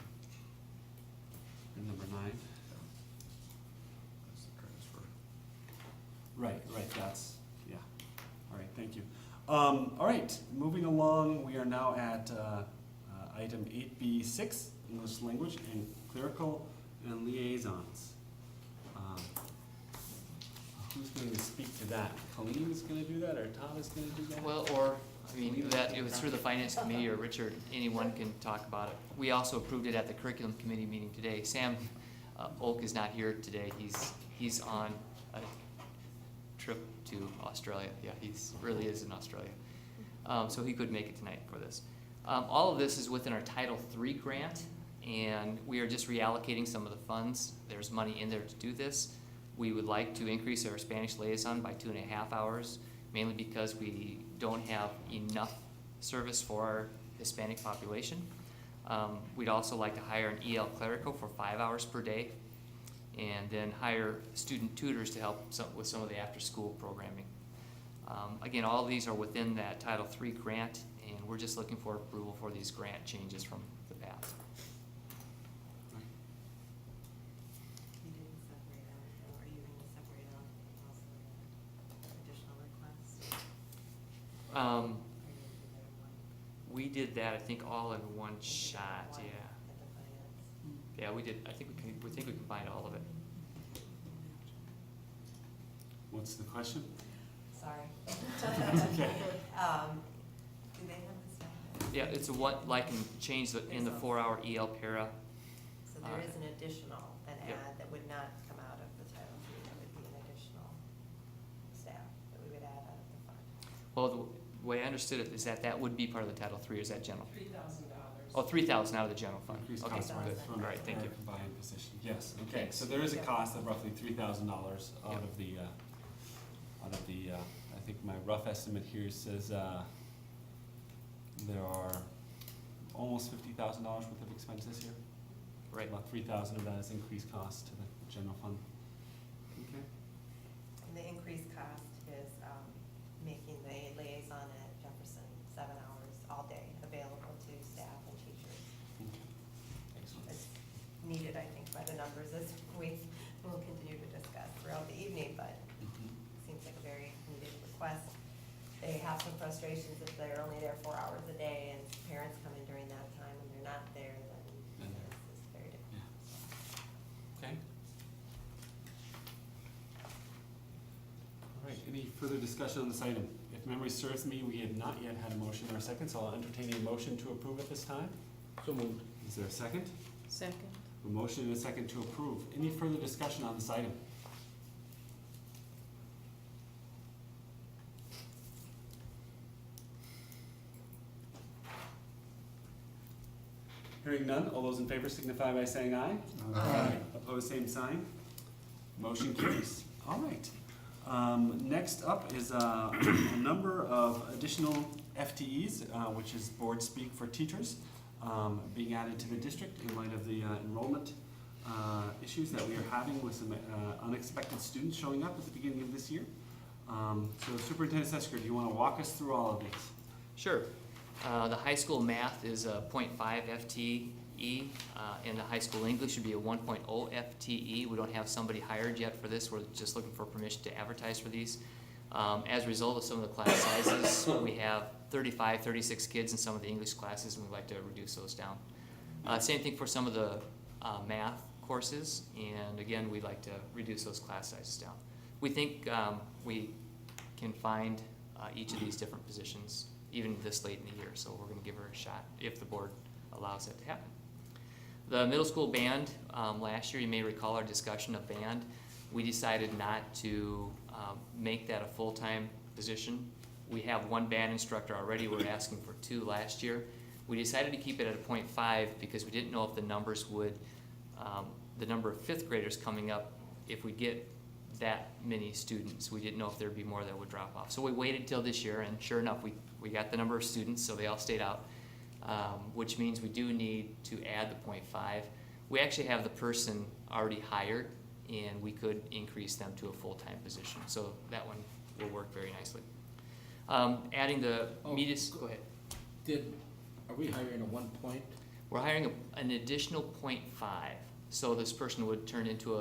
And number 9. That's the transfer. Right, that's, yeah. All right, thank you. All right, moving along, we are now at item 8B6, English language and clerical and liaisons. Who's going to speak to that? Colleen is going to do that, or Tom is going to do that? Well, or, I mean, that, it was through the finance committee, or Richard, anyone can talk about it. We also approved it at the curriculum committee meeting today. Sam Oak is not here today. He's on a trip to Australia. Yeah, he's really is in Australia. So he couldn't make it tonight for this. All of this is within our Title III grant, and we are just reallocating some of the funds. There's money in there to do this. We would like to increase our Spanish liaison by 2.5 hours, mainly because we don't have enough service for our Hispanic population. We'd also like to hire an EL clerical for 5 hours per day, and then hire student tutors to help with some of the after-school programming. Again, all of these are within that Title III grant, and we're just looking for approval for these grant changes from the past. You didn't separate out, or are you going to separate out also the additional requests? Or are you going to do that in one? We did that, I think, all in one shot, One yeah. At the finance. Yeah, we did. I think we combined all of it. What's the question? Sorry. Okay. Do they have the staff? Yeah, it's a what, like, and change in the 4-hour EL para. So there is an additional, an Yep. ad that would not come out of the Title III, that would be an additional staff that we would add out of the fund. Well, the way I understood it is that would be part of the Title III, or is that general? $3,000. Oh, 3,000 out of the general fund. Increased Okay, cost $3,000. good. from All right, thank our you. combined position. Yes, okay, Thanks. so there is a Yep. cost of roughly $3,000 out Yep. of the, I think my rough estimate here says, there are almost $50,000 worth of expenses here. Right. About 3,000 of that is increased cost to the general fund. Okay. And the increased cost is making the liaison at Jefferson 7 hours all day available to staff and teachers. Okay. Excellent. It's needed, I think, by the numbers as we will continue to discuss throughout the evening, but Mhm. seems like a very needed request. They have some frustrations if they're only there 4 hours a day and parents come in during that time and they're not there, then And it's very difficult. Okay. All right, any further discussion on this item? If memory serves me, we have not yet had a motion or a second, so I'll entertain a motion to approve at this time. So moved. Is there a second? Second. A motion and a second to approve. Any further discussion on this item? Hearing none, all those in favor signify by saying aye. Aye. Opposed, same sign. Motion carries. All right. Next up is a number of additional FTEs, which is board speak for teachers, being added to the district in light of the enrollment issues that we are having with some unexpected students showing up at the beginning of this year. So Superintendent Sesker, do you want to walk us through all of these? Sure. The high school math is a 0.5 FTE, and the high school English should be a 1.0 FTE. We don't have somebody hired yet for this. We're just looking for permission to advertise for these. As a result of some of the class sizes, we have 35, 36 kids in some of the English classes, and we'd like to reduce those down. Same thing for some of the math courses, and again, we'd like to reduce those class sizes down. We think we can find each of these different positions even this late in the year, so we're going to give her a shot if the board allows that to happen. The middle school band, last year, you may recall our discussion of band. We decided not to make that a full-time position. We have one band instructor already. We're asking for 2 last year. We decided to keep it at a 0.5 because we didn't know if the numbers would, the number of 5th graders coming up, if we get that many students, we didn't know if there'd be more that would drop off. So we waited till this year, and sure enough, we got the number of students, so they all stayed out, which means we do need to add the 0.5. We actually have the person already hired, and we could increase them to a full-time position. So that one will work very nicely. Adding the media, go ahead. Are we hiring a 1 point? We're hiring an additional 0.5, so this person would turn into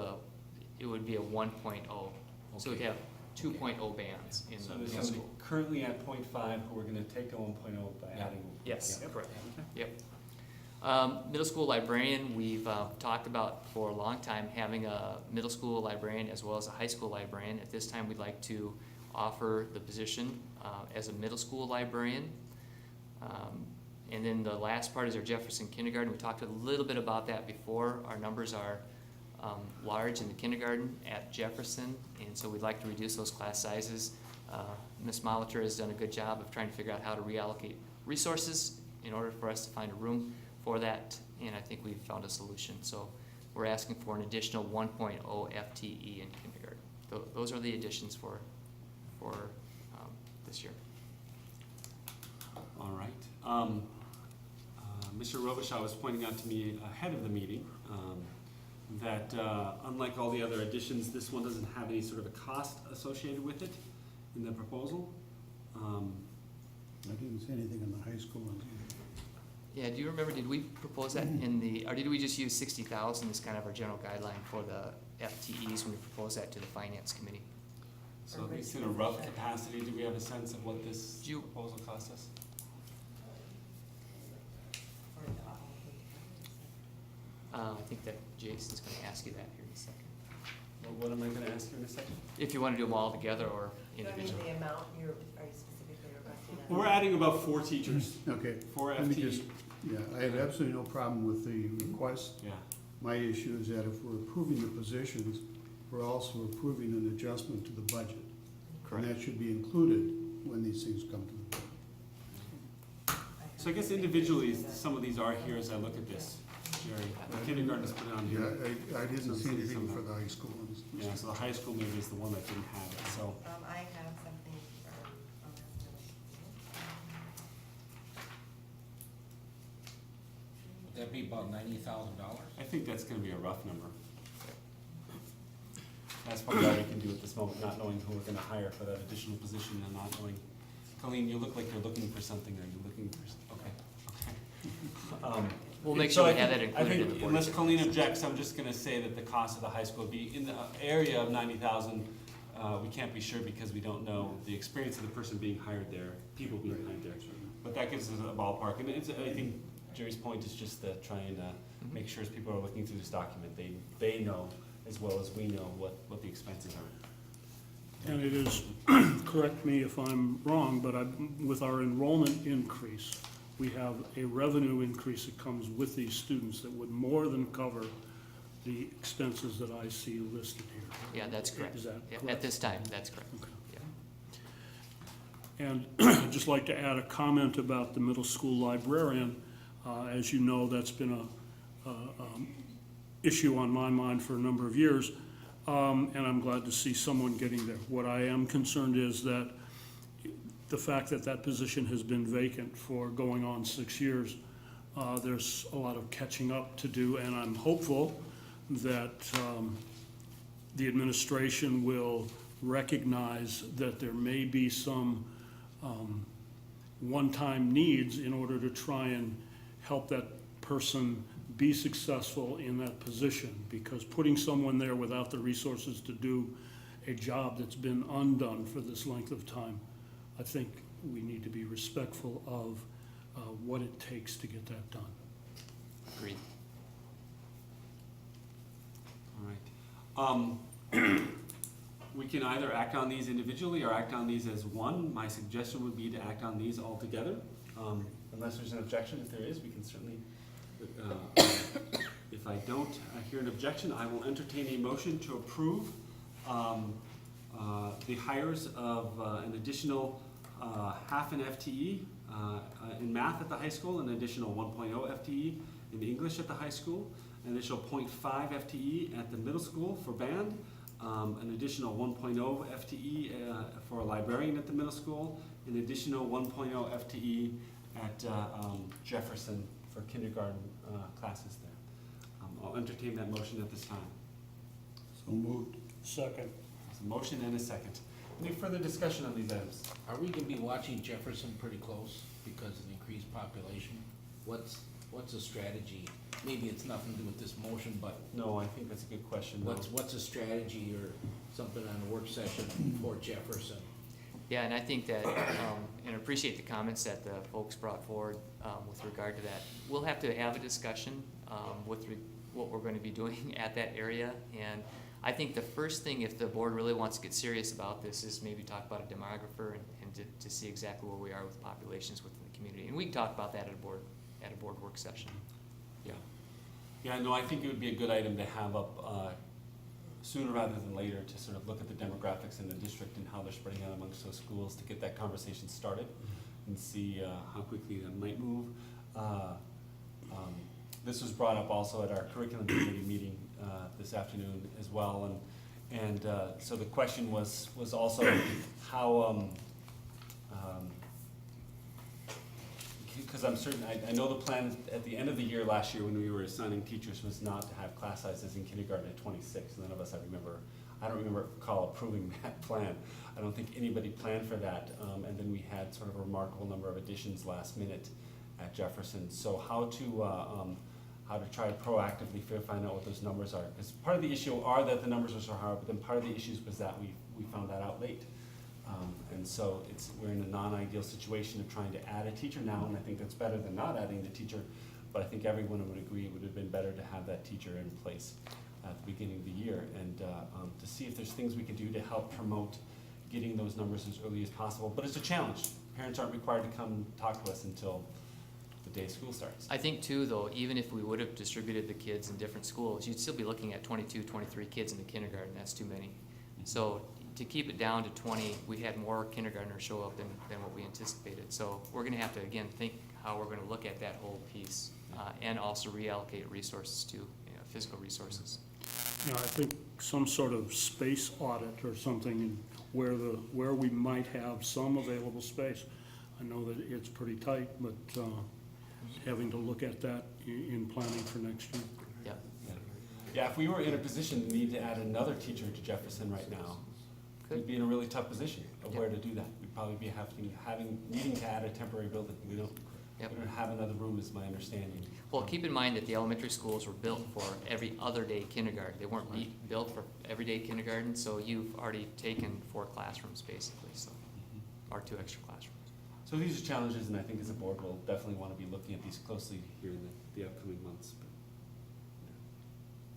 it would be a 1.0. So we'd have 2.0 bands in So the there's middle somebody school. currently at 0.5 who we're gonna take to 1.0 by Yeah. adding. Yes, Yep. correct. Okay. Yep. Middle school librarian, we've talked about for a long time having a middle school librarian as well as a high school librarian. At this time, we'd like to offer the position as a middle school librarian. And then the last part is our Jefferson kindergarten. We talked a little bit about that before. Our numbers are large in the kindergarten at Jefferson, and so we'd like to reduce those class sizes. Ms. Molitor has done a good job of trying to figure out how to reallocate resources in order for us to find a room for that, and I think we've found a solution. So we're asking for an additional 1.0 FTE in kindergarten. Those are the additions for this year. All right. Mr. Robichaud was pointing out to me ahead of the meeting that unlike all the other additions, this one doesn't have any sort of a cost associated with it in the proposal. I didn't see anything in the high school ones either. Yeah, do you remember, did we propose that in the, or did we just use 60,000 as kind of our general guideline for the FTEs when we proposed that to the finance committee? So at least in a rough capacity, do we have a sense of what this Do you- proposal cost us? I think that Jason's gonna ask you that here in a second. Well, what am I gonna ask you in a second? If you wanna do them all together or You know, I mean, individually. the amount are you specifically requesting? that? We're adding about 4 teachers, Okay, 4 let me FTE. just, yeah, I have absolutely no problem with the request. Yeah, My issue is that if we're approving the positions, we're also approving an adjustment to the budget. Correct. And that should be included when these things come to the board. so I guess individually, some of these are here as I look at this, Jerry. The kindergarten is put on Yeah, here. I didn't see anything Some- for the high school ones. Yeah, so the high school maybe is the one that didn't have it, so. I have something from that middle Would that be about $90,000? I think that's gonna be a rough number. That's probably all we can do at this moment, not knowing who we're gonna hire for that additional position and not knowing. Colleen, you look like you're looking for something, are you looking for, okay. We'll make So sure I we have think- that included in the I think board unless agenda. Colleen objects, I'm just gonna say that the cost of the high school would be in the area of 90,000. We can't be sure because we don't know the experience of the person being hired there, people being hired there. But that gives us a ballpark, and it's, I think Jerry's point is just to try and make sure as people are looking through this document, they know as well as we know what the expenses are. And it is, correct me if I'm wrong, but with our enrollment increase, we have a revenue increase that comes with these students that would more than cover the expenses that I see listed here. Yeah, that's correct. Is that Yeah, correct? at this time, that's correct. Okay. Yeah. And I'd just like to add a comment about the middle school librarian. As you know, that's been a issue on my mind for a number of years, and I'm glad to see someone getting there. What I am concerned is that the fact that that position has been vacant for going on 6 years, there's a lot of catching up to do, and I'm hopeful that the administration will recognize that there may be some one-time needs in order to try and help that person be successful in that position, because putting someone there without the resources to do a job that's been undone for this length of time, I think we need to be respectful of what it takes to get that done. Agreed. All right. We can either act on these individually or act on these as one. My suggestion would be to act on these all together. Unless there's an objection, if there is, we can certainly, if I don't hear an objection, I will entertain a motion to approve the hires of an additional half an FTE in math at the high school, an additional 1.0 FTE in English at the high school, an additional 0.5 FTE at the middle school for band, an additional 1.0 FTE for a librarian at the middle school, an additional 1.0 FTE at Jefferson for kindergarten classes there. I'll entertain that motion at this time. So moved. Second. There's a motion and a second. Any further discussion on these items? Are we gonna be watching Jefferson pretty close because of the increased population? What's a strategy? Maybe it's nothing to do with this motion, but No, I think that's a good question. though. what's a strategy or something on a work session for Jefferson. Yeah, and I think that, and appreciate the comments that the folks brought forward with regard to that. We'll have to have a discussion with what we're going to be doing at that area. And I think the first thing, if the board really wants to get serious about this, is maybe talk about a demographer and to see exactly where we are with populations within the community. And we can talk about that at a board work session. Yeah. Yeah, no, I think it would be a good item to have up sooner rather than later, to sort of look at the demographics in the district and how they're spreading out amongst those schools, to get that conversation started and see how quickly that might move. This was brought up also at our curriculum committee meeting this afternoon as well, and so the question was also how, because I'm certain, I know the plan at the end of the year last year when we were assigning teachers was not to have class sizes in kindergarten at 26. None of us, I don't recall approving that plan. I don't think anybody planned for that. And then we had sort of a remarkable number of additions last minute at Jefferson. So how to try to proactively find out what those numbers are. Because part of the issue are that the numbers are so high, but then part of the issues was that we found that out late. And so we're in a non-ideal situation of trying to add a teacher now, and I think that's better than not adding the teacher, but I think everyone would agree it would have been better to have that teacher in place at the beginning of the year, and to see if there's things we can do to help promote getting those numbers as early as possible. But it's a challenge. Parents aren't required to come talk to us until the day school starts. I think too, though, even if we would have distributed the kids in different schools, you'd still be looking at 22, 23 kids in the kindergarten. That's too many. So to keep it down to 20, we had more kindergartners show up than what we anticipated. So we're going to have to, again, think how we're going to look at that whole piece and also reallocate resources to physical resources. Yeah, I think some sort of space audit or something where we might have some available space. I know that it's pretty tight, but having to look at that in planning for next year. Yeah. Yeah, if we were in a position to need to add another teacher to Jefferson right now, we'd be in a really tough position of where to do that. We'd probably be needing to add a temporary building. We don't have another room, is my understanding. Well, keep in mind that the elementary schools were built for every other day kindergarten. They weren't built for everyday kindergarten, so you've already taken 4 classrooms basically, so, or 2 extra classrooms. So these are challenges, and I think as a board we'll definitely want to be looking at these closely here in the upcoming months. But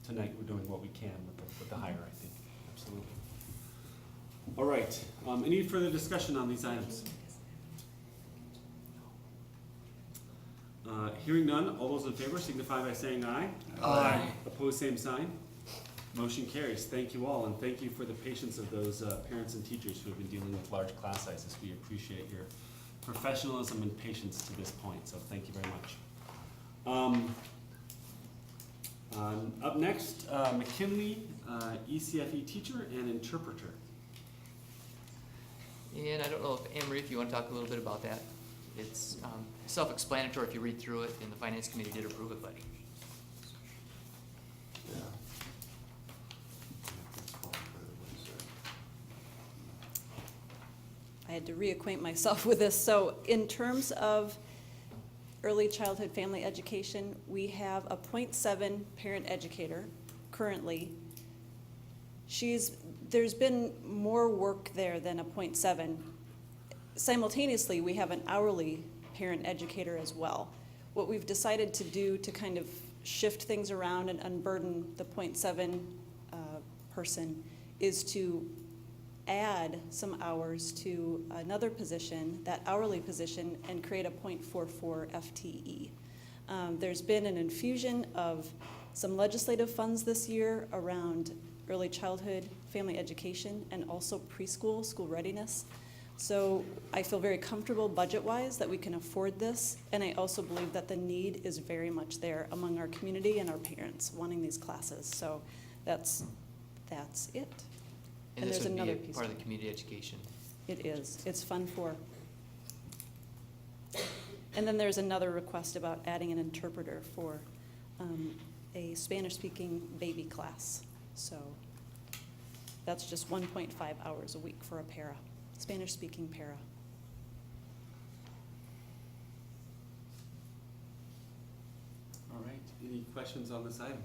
tonight we're doing what we can with the hire, I think. Absolutely. All right. Any further discussion on these items? Hearing none, all those in favor signify by saying aye. Aye. Opposed, same sign. Motion carries. Thank you all, and thank you for the patience of those parents and teachers who have been dealing with large class sizes. We appreciate your professionalism and patience to this point, so thank you very much. Up next, McKinley, ECFE teacher and interpreter. And I don't know if, Anne Marie, if you want to talk a little bit about that. It's self-explanatory if you read through it, and the Finance Committee did approve it, but. Yeah. I had to reacquaint myself with this. So in terms of early childhood family education, we have a .7 parent educator currently. There's been more work there than a .7. Simultaneously, we have an hourly parent educator as well. What we've decided to do to kind of shift things around and unburden the .7 person is to add some hours to another position, that hourly position, and create a .44 FTE. There's been an infusion of some legislative funds this year around early childhood family education and also preschool, school readiness. So I feel very comfortable budget-wise that we can afford this, and I also believe that the need is very much there among our community and our parents wanting these classes. So that's it. And this there's would another be piece. part of the community education. It is. It's Fund 4. And then there's another request about adding an interpreter for a Spanish-speaking baby class. So that's just 1.5 hours a week for a para, Spanish-speaking para. All right. Any questions on this item?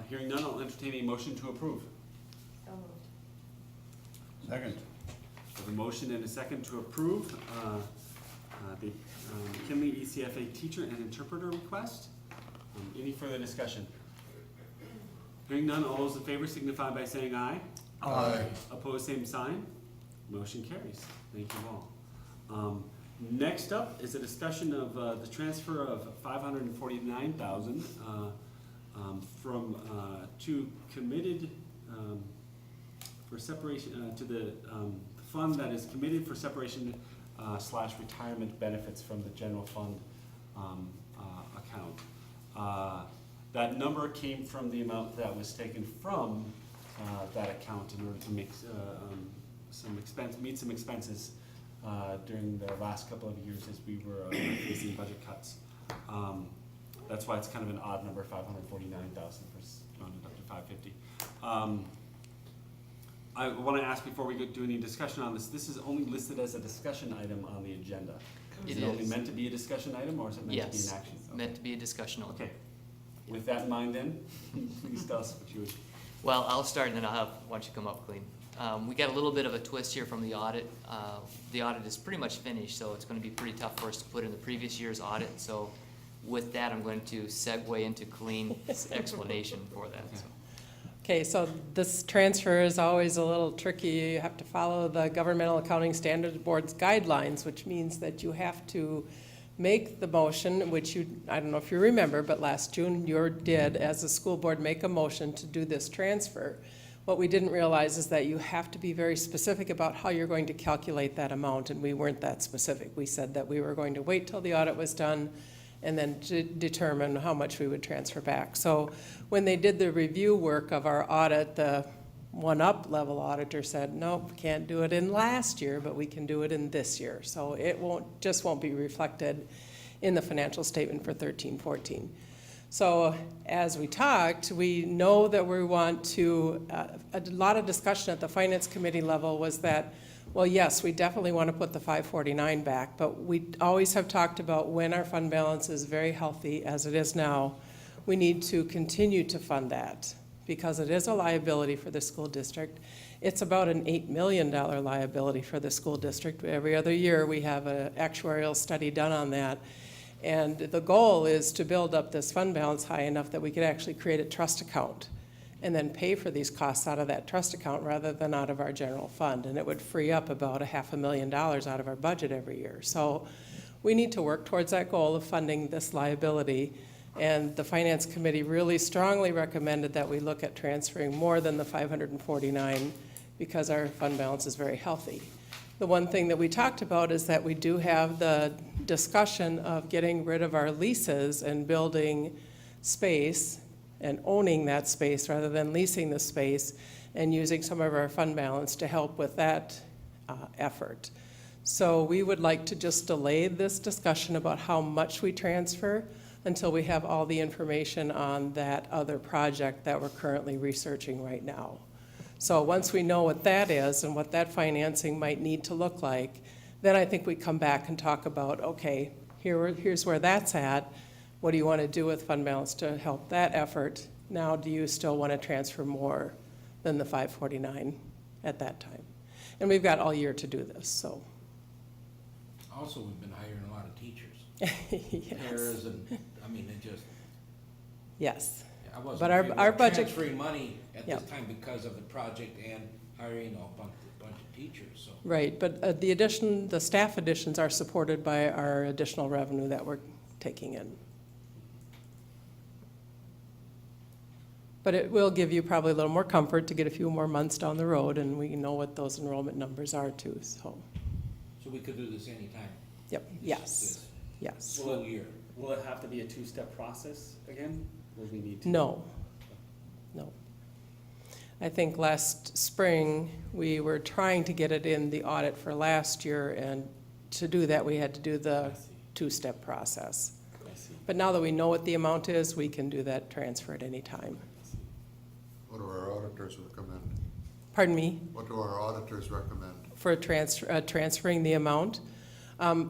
Hearing none, I'll entertain a motion to approve. So moved. Second. With a motion and a second to approve the McKinley ECFA teacher and interpreter request. Any further discussion? Hearing none, all those in favor signify by saying aye. Aye. Opposed, same sign. Motion carries. Thank you all. Next up is a discussion of the transfer of $549,000 from to committed for separation to the fund that is committed for separation / retirement benefits from the general fund account. That number came from the amount that was taken from that account in order to make meet some expenses during the last couple of years as we were facing budget cuts. That's why it's kind of an odd number, 549,000 versus rounded up to 550. I want to ask before we do any discussion on this, this is only listed as a discussion item on the agenda. Is it only meant to be a discussion item, or is it meant to be an action? Yes, meant to be a discussion item. Okay. With that in mind then, please tell us what you would. Well, I'll start and then why don't you come up, Clene. We got a little bit of a twist here from the audit. The audit is pretty much finished, so it's going to be pretty tough for us to put in the previous year's audit. So with that, I'm going to segue into Clene's explanation for that. So. Okay, so this transfer is always a little tricky. You have to follow the Governmental Accounting Standards Board's guidelines, which means that you have to make the motion, which I don't know if you remember, but last June you did, as a school board, make a motion to do this transfer. What we didn't realize is that you have to be very specific about how you're going to calculate that amount, and we weren't that specific. We said that we were going to wait till the audit was done and then determine how much we would transfer back. So when they did the review work of our audit, the one-up level auditor said, nope, we can't do it in last year, but we can do it in this year. So it just won't be reflected in the financial statement for 13-14. So as we talked, we know that we want to, a lot of discussion at the finance committee level was that, well, yes, we definitely want to put the 549 back, but we always have talked about when our fund balance is very healthy, as it is now, we need to continue to fund that because it is a liability for the school district. It's about an $8 million liability for the school district. Every other year, we have an actuarial study done on that. And the goal is to build up this fund balance high enough that we could actually create a trust account and then pay for these costs out of that trust account rather than out of our general fund. And it would free up about $500,000 out of our budget every year. So we need to work towards that goal of funding this liability. And the Finance Committee really strongly recommended that we look at transferring more than the 549 because our fund balance is very healthy. The one thing that we talked about is that we do have the discussion of getting rid of our leases and building space and owning that space rather than leasing the space and using some of our fund balance to help with that effort. So we would like to just delay this discussion about how much we transfer until we have all the information on that other project that we're currently researching right now. So once we know what that is and what that financing might need to look like, then I think we come back and talk about, okay, here's where that's at. What do you want to do with fund balance to help that effort? Now, do you still want to transfer more than the 549 at that time? And we've got all year to do this, so. Also, we've been hiring a lot of teachers. Yes. Pairs and, I mean, it just. Yes. I wasn't But in favor our of budget. transferring money at Yep. this time because of the project and hiring a bunch of teachers, so. Right, but the staff additions are supported by our additional revenue that we're taking in. But it will give you probably a little more comfort to get a few more months down the road, and we know what those enrollment numbers are too, so. So we could do this anytime? Yep, yes, This yes. School year? Will it have to be a two-step process again? Will we need to? No, no. I think last spring, we were trying to get it in the audit for last year, and to do that, we had to do the two-step process. I see. But now that we know what the amount is, we can do that transfer at any time. What do our auditors recommend? Pardon me? What do our auditors recommend? For transferring the amount?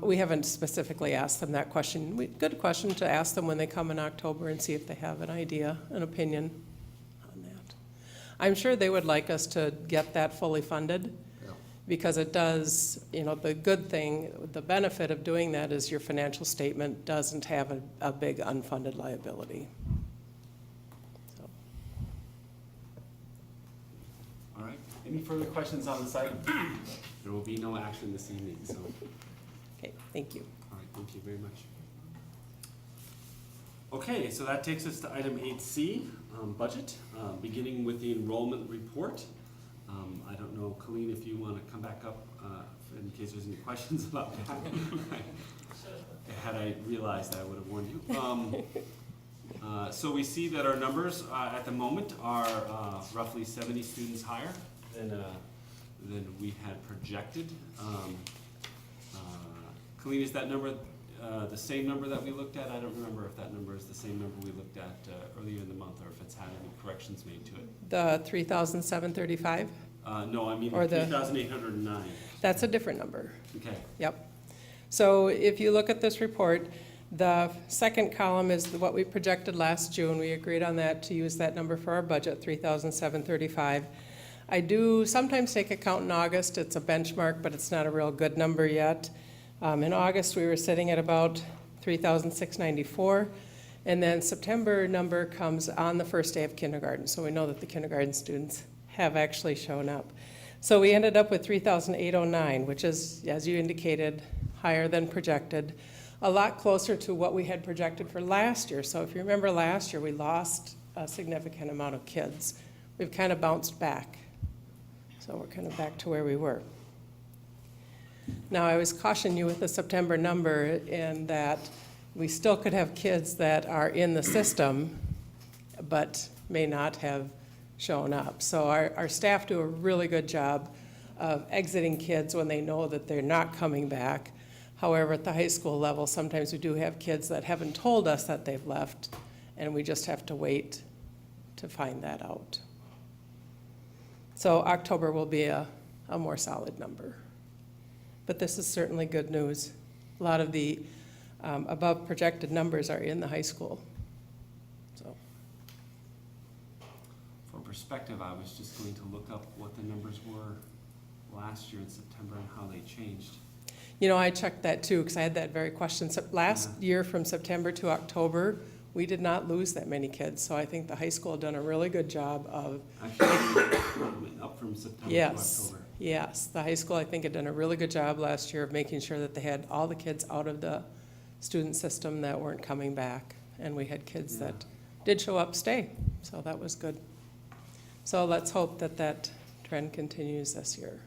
We haven't specifically asked them that question. Good question to ask them when they come in October and see if they have an idea, an opinion. I'm sure they would like us to get that fully funded, Yeah. because it does, the good thing, the benefit of doing that is your financial statement doesn't have a big unfunded liability. So, All right, any further questions on this item? There will be no action this evening, so, okay, thank you. all right, thank you very much. Okay, so that takes us to item 8C, budget, beginning with the enrollment report. I don't know, Colleen, if you want to come back up in case there's any questions about that. Had I realized, I would have warned you. So we see that our numbers at the moment are roughly 70 students higher than we had projected. Colleen, is that number the same number that we looked at? I don't remember if that number is the same number we looked at earlier in the month, or if it's had any corrections made to it. The 3,735, No, I mean Or the- 3,809. that's a different number. Okay. Yep. So if you look at this report, the second column is what we projected last June. We agreed on that to use that number for our budget, 3,735. I do sometimes take account in August. It's a benchmark, but it's not a real good number yet. In August, we were sitting at about 3,694. And then September number comes on the first day of kindergarten. So we know that the kindergarten students have actually shown up. So we ended up with 3,809, which is, as you indicated, higher than projected, a lot closer to what we had projected for last year. So if you remember last year, we lost a significant amount of kids. We've kind of bounced back. So we're kind of back to where we were. Now, I was cautioning you with the September number in that we still could have kids that are in the system but may not have shown up. So our staff do a really good job of exiting kids when they know that they're not coming back. However, at the high school level, sometimes we do have kids that haven't told us that they've left, and we just have to wait to find that out. So October will be a more solid number. But this is certainly good news. A lot of the above projected numbers are in the high school. So, For perspective, I was just going to look up what the numbers were last year in September and how they changed. I checked that too, because I had that very question. So last year from September to October, we did not lose that many kids. So I think the high school done a really good job of. Actually, it went up from September to October. Yes, the high school, I think, had done a really good job last year of making sure that they had all the kids out of the student system that weren't coming back. And we had kids that did show up, stay. So that was good. So let's hope that that trend continues this year.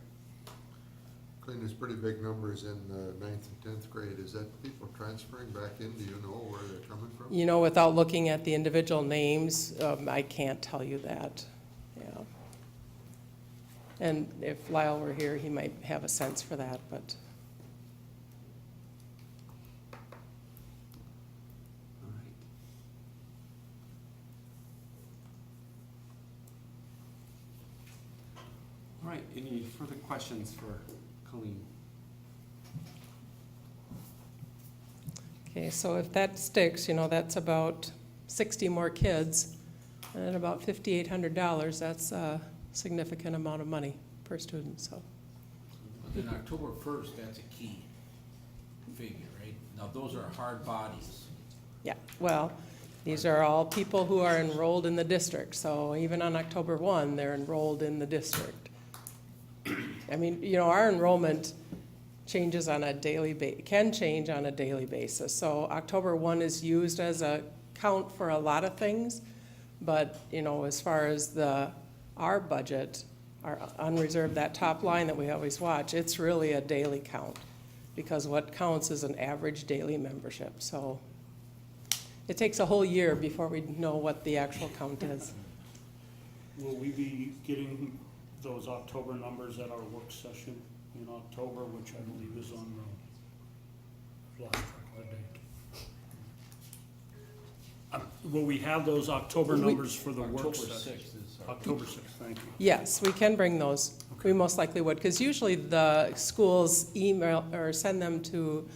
Clean, there's pretty big numbers in the 9th and 10th grade. Is that people transferring back in? Do you know where they're coming from? Without looking at the individual names, I can't tell you that. Yeah. And if Lyle were here, he might have a sense for that, but. All right. All right, any further questions for Colleen? Okay, so if that sticks, that's about 60 more kids, and at about $5,800, that's a significant amount of money per student, so. But then October 1st, that's a key figure, right? Now, those are hard bodies. Yeah, well, these are all people who are enrolled in the district, so even on October 1, they're enrolled in the district. I mean, our enrollment changes on a daily can change on a daily basis. So October 1 is used as a count for a lot of things, but as far as our budget, our unreserved, that top line that we always watch, it's really a daily count, because what counts is an average daily membership. So it takes a whole year before we know what the actual count is. Will we be getting those October numbers at our work session in October, which I believe is on the last track of that date? Will we have those October numbers for the work October session? 6th is our. October 6th, thank you. Yes, we can bring those. We most likely would, because usually the schools email or send them to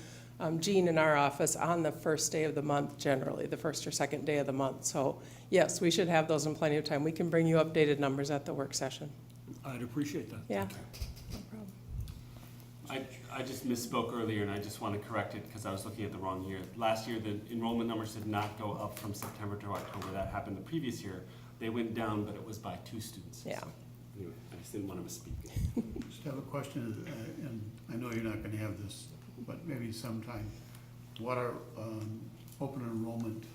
Jean in our office on the first day of the month generally, the first or second day of the month. So yes, we should have those in plenty of time. We can bring you updated numbers at the work session. I'd appreciate that. Yeah. Thank you. No problem. I just misspoke earlier, and I just want to correct it because I was looking at the wrong year. Last year, the enrollment numbers did not go up from September to October. That happened the previous year. They went down, but it was by 2 students. Yeah. So, anyway, I just didn't want to misspeak. Just have a question, and I know you're not gonna have this, but maybe sometime. What our open enrollment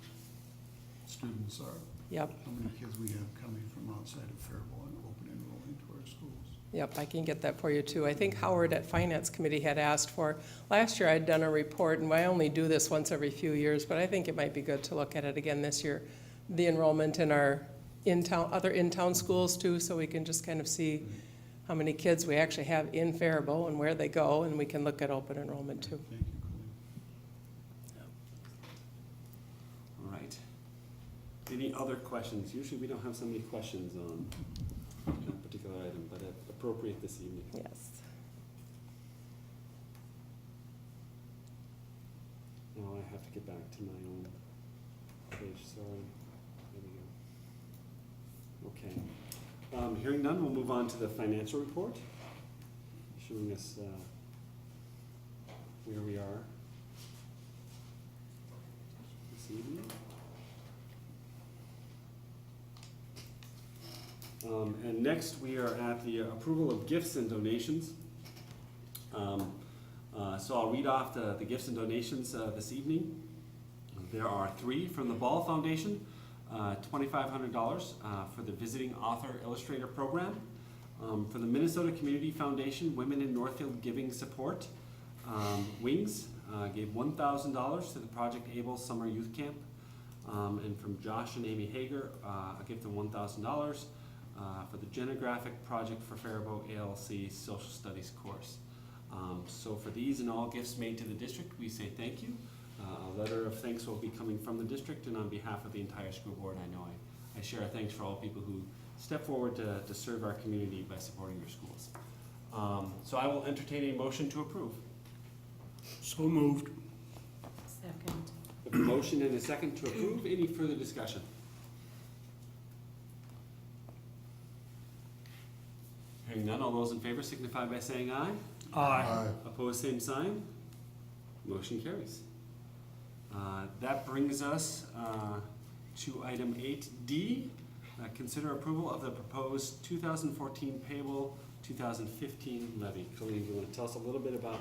students are? Yep. How many kids we have coming from outside of Faribault and open enrolling to our schools? Yep, I can get that for you too. I think Howard at Finance Committee had asked for, last year I'd done a report, and I only do this once every few years, but I think it might be good to look at it again this year. The enrollment in our other in-town schools too, so we can just kind of see how many kids we actually have in Faribault and where they go, and we can look at open enrollment too. Thank you, Colleen. All right. Any other questions? Usually we don't have so many questions on that particular item, but appropriate this evening. Yes. Now I have to get back to my own page, sorry. There we go. Okay. Hearing none, we'll move on to the financial report, showing us where we are this evening. And next, we are at the approval of gifts and donations. So I'll read off the gifts and donations this evening. There are 3 from the Ball Foundation, $2,500 for the Visiting Author Illustrator Program. For the Minnesota Community Foundation, Women in Northfield Giving Support, Wings gave $1,000 to the Project Able Summer Youth Camp. And from Josh and Amy Hager, a gift of $1,000 for the Genographic Project for Faribault ALC Social Studies course. So for these and all gifts made to the district, we say thank you. A letter of thanks will be coming from the district, and on behalf of the entire school board, I know I share our thanks for all people who step forward to serve our community by supporting your schools. So I will entertain a motion to approve. So moved. Second. A motion and a second to approve. Any further discussion? Hearing none, all those in favor signify by saying aye. Aye. Opposed, same sign. Motion carries. That brings us to item 8D. Consider approval of the proposed 2014 payable 2015 levy. Colleen, do you want to tell us a little bit about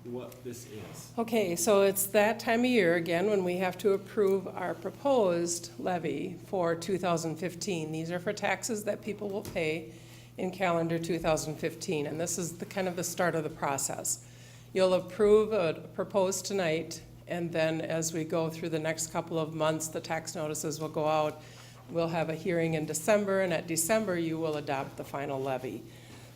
what this is? Okay, so it's that time of year again when we have to approve our proposed levy for 2015. These are for taxes that people will pay in calendar 2015, and this is the kind of the start of the process. You'll approve a proposed tonight, and then as we go through the next couple of months, the tax notices will go out. We'll have a hearing in December, and at December, you will adopt the final levy.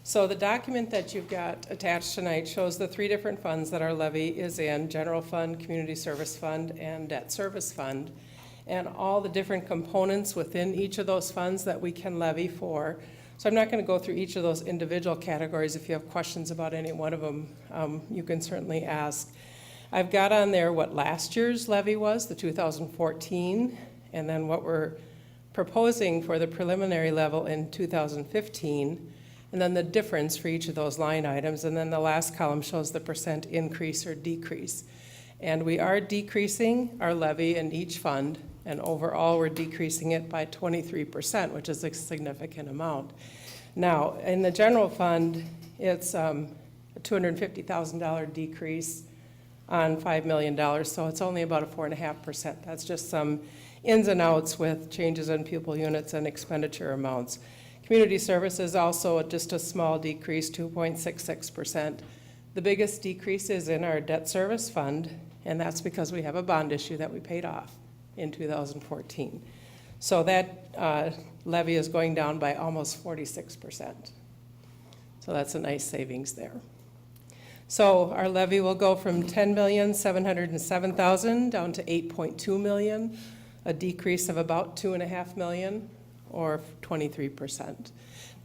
So the document that you've got attached tonight shows the 3 different funds that our levy is in: general fund, community service fund, and debt service fund, and all the different components within each of those funds that we can levy for. So I'm not going to go through each of those individual categories. If you have questions about any one of them, you can certainly ask. I've got on there what last year's levy was, the 2014, and then what we're proposing for the preliminary level in 2015, and then the difference for each of those line items, and then the last column shows the percent increase or decrease. And we are decreasing our levy in each fund, and overall we're decreasing it by 23%, which is a significant amount. Now, in the general fund, it's a $250,000 decrease on $5 million, so it's only about a 4.5%. That's just some ins and outs with changes in pupil units and expenditure amounts. Community services also just a small decrease, 2.66%. The biggest decrease is in our debt service fund, and that's because we have a bond issue that we paid off in 2014. So that levy is going down by almost 46%. So that's a nice savings there. So our levy will go from $10,707,000 down to $8.2 million, a decrease of about $2.5 million, or 23%.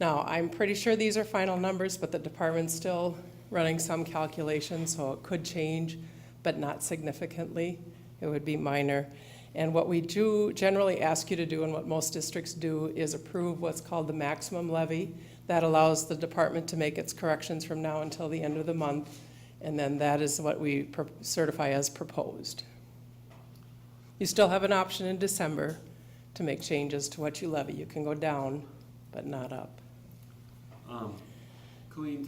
Now, I'm pretty sure these are final numbers, but the department's still running some calculations, so it could change. but not significantly. It would be minor. And what we do generally ask you to do, and what most districts do, is approve what's called the maximum levy. That allows the department to make its corrections from now until the end of the month, and then that is what we certify as proposed. You still have an option in December to make changes to what you levy. You can go down, but not up. Colleen,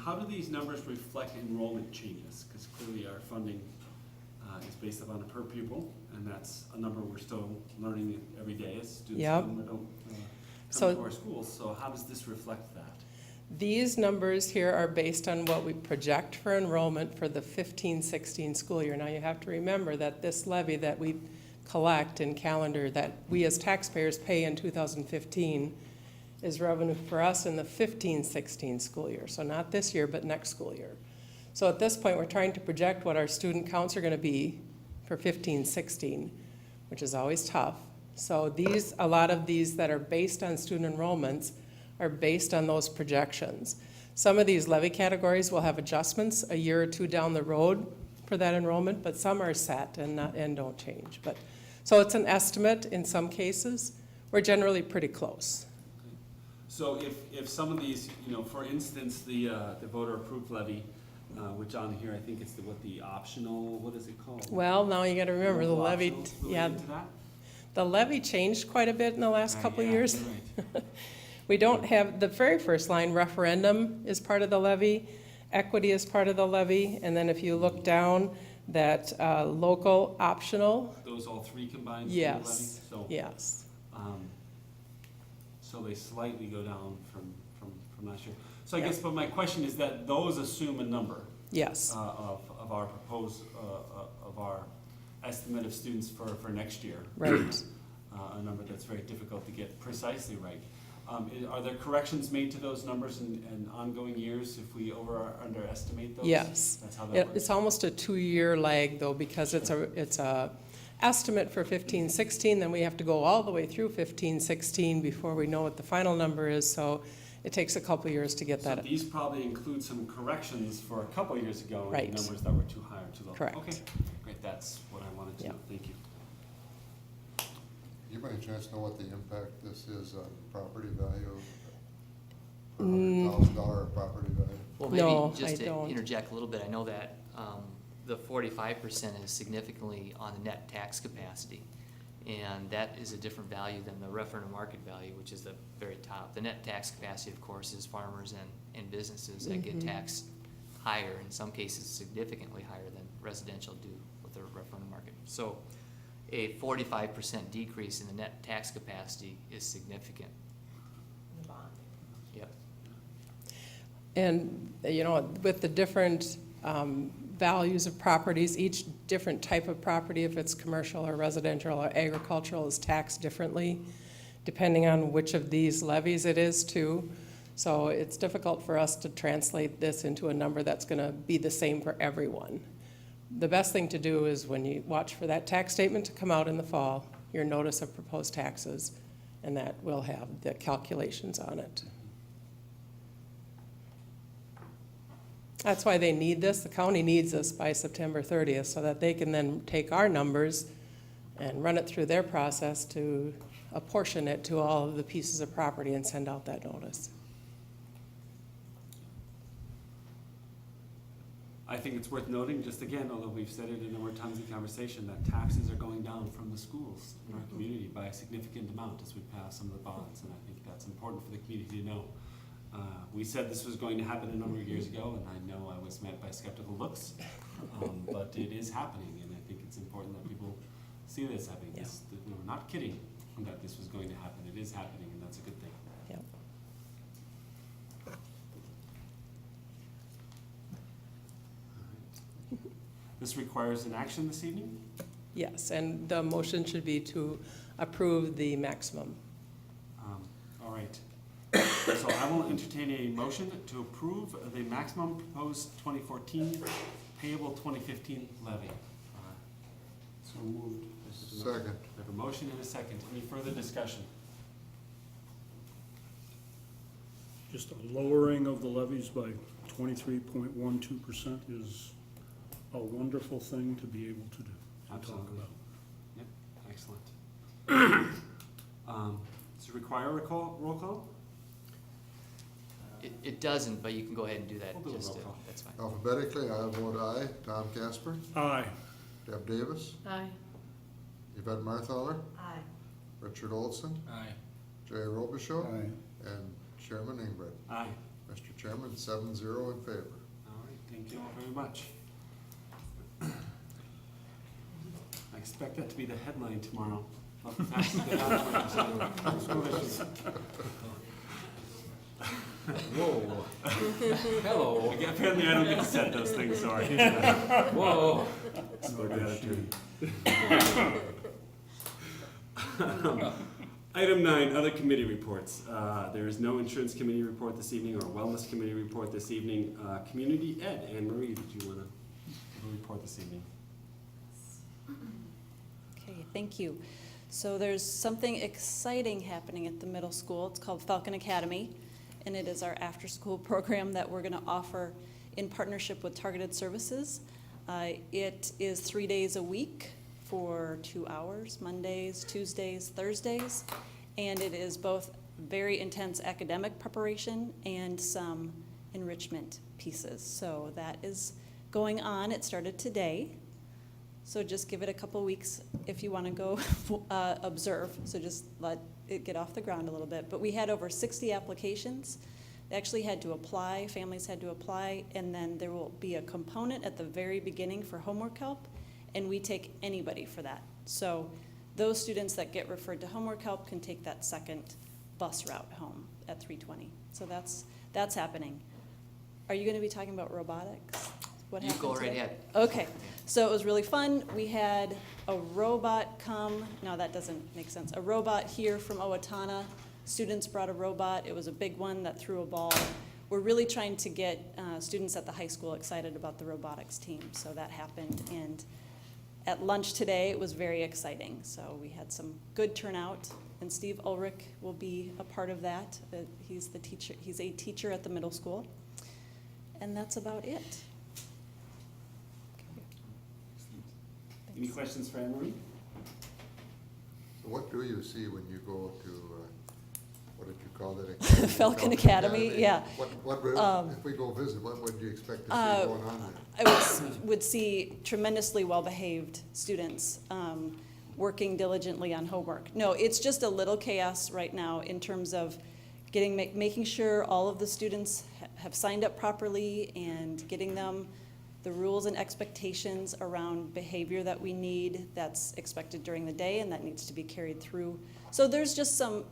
how do these numbers reflect enrollment changes? Because clearly our funding is based upon a per pupil, and that's a number we're still learning every day as students Yep. come So- to our schools. So how does this reflect that? These numbers here are based on what we project for enrollment for the 15-16 school year. Now, you have to remember that this levy that we collect in calendar that we as taxpayers pay in 2015 is revenue for us in the 15-16 school year. So not this year, but next school year. So at this point, we're trying to project what our student counts are going to be for 15-16, which is always tough. So a lot of these that are based on student enrollments are based on those projections. Some of these levy categories will have adjustments a year or two down the road for that enrollment, but some are set and don't change. So it's an estimate in some cases. We're generally pretty close. So if some of these, for instance, the voter approved levy, which on here, I think it's the optional, what is it called? Well, now you gotta remember the levy, Optionals yeah, related to that? the levy changed quite a bit in the last couple of Yeah, years. you're right. We don't have, the very first line, referendum is part of the levy, equity is part of the levy, and then if you look down, that local optional, Those all three combined for the levy? yes, So, yes. so they slightly go down from last year. So I guess, but my question is that those assume a number Yes, of our proposed, of our estimate of students for next year. right. A number that's very difficult to get precisely right. Are there corrections made to those numbers in ongoing years if we over or underestimate those? Yes. That's how that works? It's almost a 2-year lag though, because it's a estimate for 15-16, then we have to go all the way through 15-16 before we know what the final number is, so it takes a couple years to get So that. these probably include some corrections for a couple years ago, and Right. the numbers that were too high or too low. Correct. Okay, great, that's what I wanted to Yeah. know, thank you. You by any chance know what the impact this is on property value? Per Mm. $100,000 property value? Well, No, maybe just I to don't. interject a little bit, I know that the 45% is significantly on the net tax capacity. And that is a different value than the referendum market value, which is the very top. The net tax capacity, of course, is farmers and businesses that get taxed higher, in some cases significantly higher than residential do with the referendum market. So a 45% decrease in the net tax capacity is significant. The bond. Yep. And, with the different values of properties, each different type of property, if it's commercial or residential or agricultural, is taxed differently, depending on which of these levies it is too. So it's difficult for us to translate this into a number that's gonna be the same for everyone. The best thing to do is when you watch for that tax statement to come out in the fall, your notice of proposed taxes, and that will have the calculations on it. That's why they need this, the county needs this by September 30th, so that they can then take our numbers and run it through their process to apportion it to all of the pieces of property and send out that notice. I think it's worth noting, just again, although we've said it a number of times in conversation, that taxes are going down from the schools in our community by a significant amount as we pass some of the bonds, and I think that's important for the community to know. We said this was going to happen a number of years ago, and I know I was met by skeptical looks, but it is happening, and I think it's important that people see this happening. Yeah. That we were not kidding that this was going to happen. It is happening, and that's a good thing. Yep. This requires an action this evening? Yes, and the motion should be to approve the maximum. All right. So I will entertain a motion to approve the maximum proposed 2014 payable 2015 levy. So moved. Second. We have a motion and a second. Any further discussion? Just a lowering of the levies by 23.12% is a wonderful thing to be able to do, to talk Absolutely. about. Yep, excellent. Does it require a roll call? It doesn't, but you can go ahead and do that, We'll do a just, roll call. that's fine. Alphabetically, I vote aye. Tom Casper, Aye. Deb Davis, Aye. Yvette Marthaler, Aye. Richard Olson, Aye. Jerry Robichaud, Aye. and Chairman Ingrid. Aye. Mr. Chairman, 7-0 in favor. All right, thank you all very much. I expect that to be the headline tomorrow. Of the fastest day out of school issues. Whoa. Hello. Apparently I don't get to set those things, sorry. Whoa. Slow attitude. Item 9, other committee reports. There is no insurance committee report this evening or wellness committee report this evening. Community ed, Anne Marie, did you want to give a report this evening? Okay, thank you. So there's something exciting happening at the middle school. It's called Falcon Academy, and it is our after-school program that we're going to offer in partnership with Targeted Services. It is 3 days a week for 2 hours, Mondays, Tuesdays, Thursdays, and it is both very intense academic preparation and some enrichment pieces. So that is going on. It started today. So just give it a couple weeks if you want to go observe. So just let it get off the ground a little bit. But we had over 60 applications. They actually had to apply, families had to apply, and then there will be a component at the very beginning for homework help, and we take anybody for that. So those students that get referred to homework help can take that second bus route home at 3:20. So that's happening. Are you going to be talking about robotics? What You happened go right today? ahead. Okay, so it was really fun. We had a robot come, no, that doesn't make sense. A robot here from Owatonna. Students brought a robot. It was a big one that threw a ball. We're really trying to get students at the high school excited about the robotics team, so that happened. And at lunch today, it was very exciting. So we had some good turnout, and Steve Ulrich will be a part of that. He's the teacher. He's a teacher at the middle school, and that's about it. Any questions for Anne Marie? So what do you see when you go to, what did you call that? Falcon Academy, yeah. If we go visit, what would you expect to see going on there? I would see tremendously well-behaved students working diligently on homework. No, it's just a little chaos right now in terms of making sure all of the students have signed up properly and getting them the rules and expectations around behavior that we need that's expected during the day and that needs to be carried through. So there's just some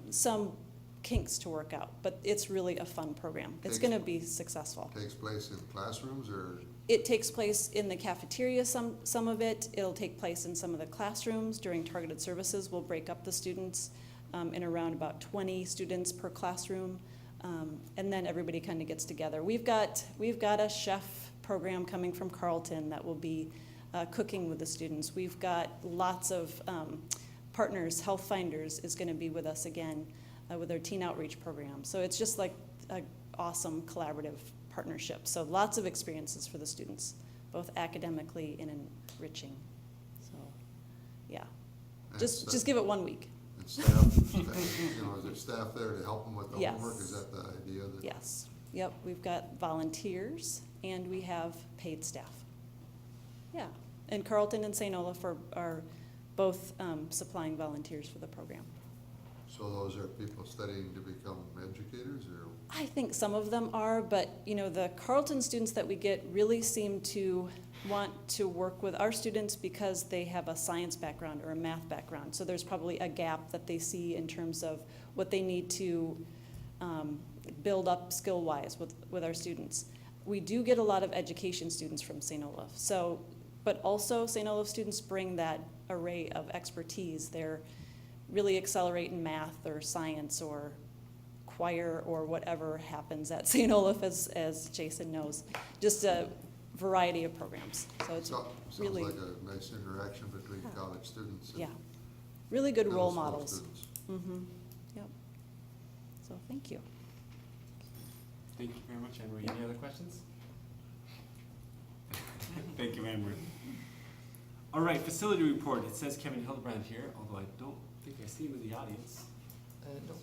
kinks to work out, but it's really a fun program. It's going to be successful. Takes place in classrooms or? It takes place in the cafeteria, some of it. It'll take place in some of the classrooms. During Targeted Services, we'll break up the students in around about 20 students per classroom, and then everybody kind of gets together. We've got a chef program coming from Carleton that will be cooking with the students. We've got lots of partners. Health Finders is going to be with us again with our teen outreach program. So it's just like an awesome collaborative partnership. So lots of experiences for the students, both academically and enriching. So, yeah, just give it 1 week. And staff, is there staff there to help them with the Yes. homework? Is that the idea? That Yes. Yep, we've got volunteers and we have paid staff. Yeah, and Carleton and St. Olaf are both supplying volunteers for the program. So those are people studying to become educators, or? I think some of them are, but the Carleton students that we get really seem to want to work with our students because they have a science background or a math background. So there's probably a gap that they see in terms of what they need to build up skill-wise with our students. We do get a lot of education students from St. Olaf. So, but also St. Olaf students bring that array of expertise. They're really accelerate in math or science or choir or whatever happens at St. Olaf, as Jason knows. Just a variety of programs. So it's really sounds like a nice interaction between college students. And really good middle role school models. students. Mm-hmm. Yep. So thank you. Thank you very much, Anne Marie. Any other questions? Thank you, Anne Marie. All right, facility report. It says Kevin Hildebrand here, although I don't think I see him in the audience. No.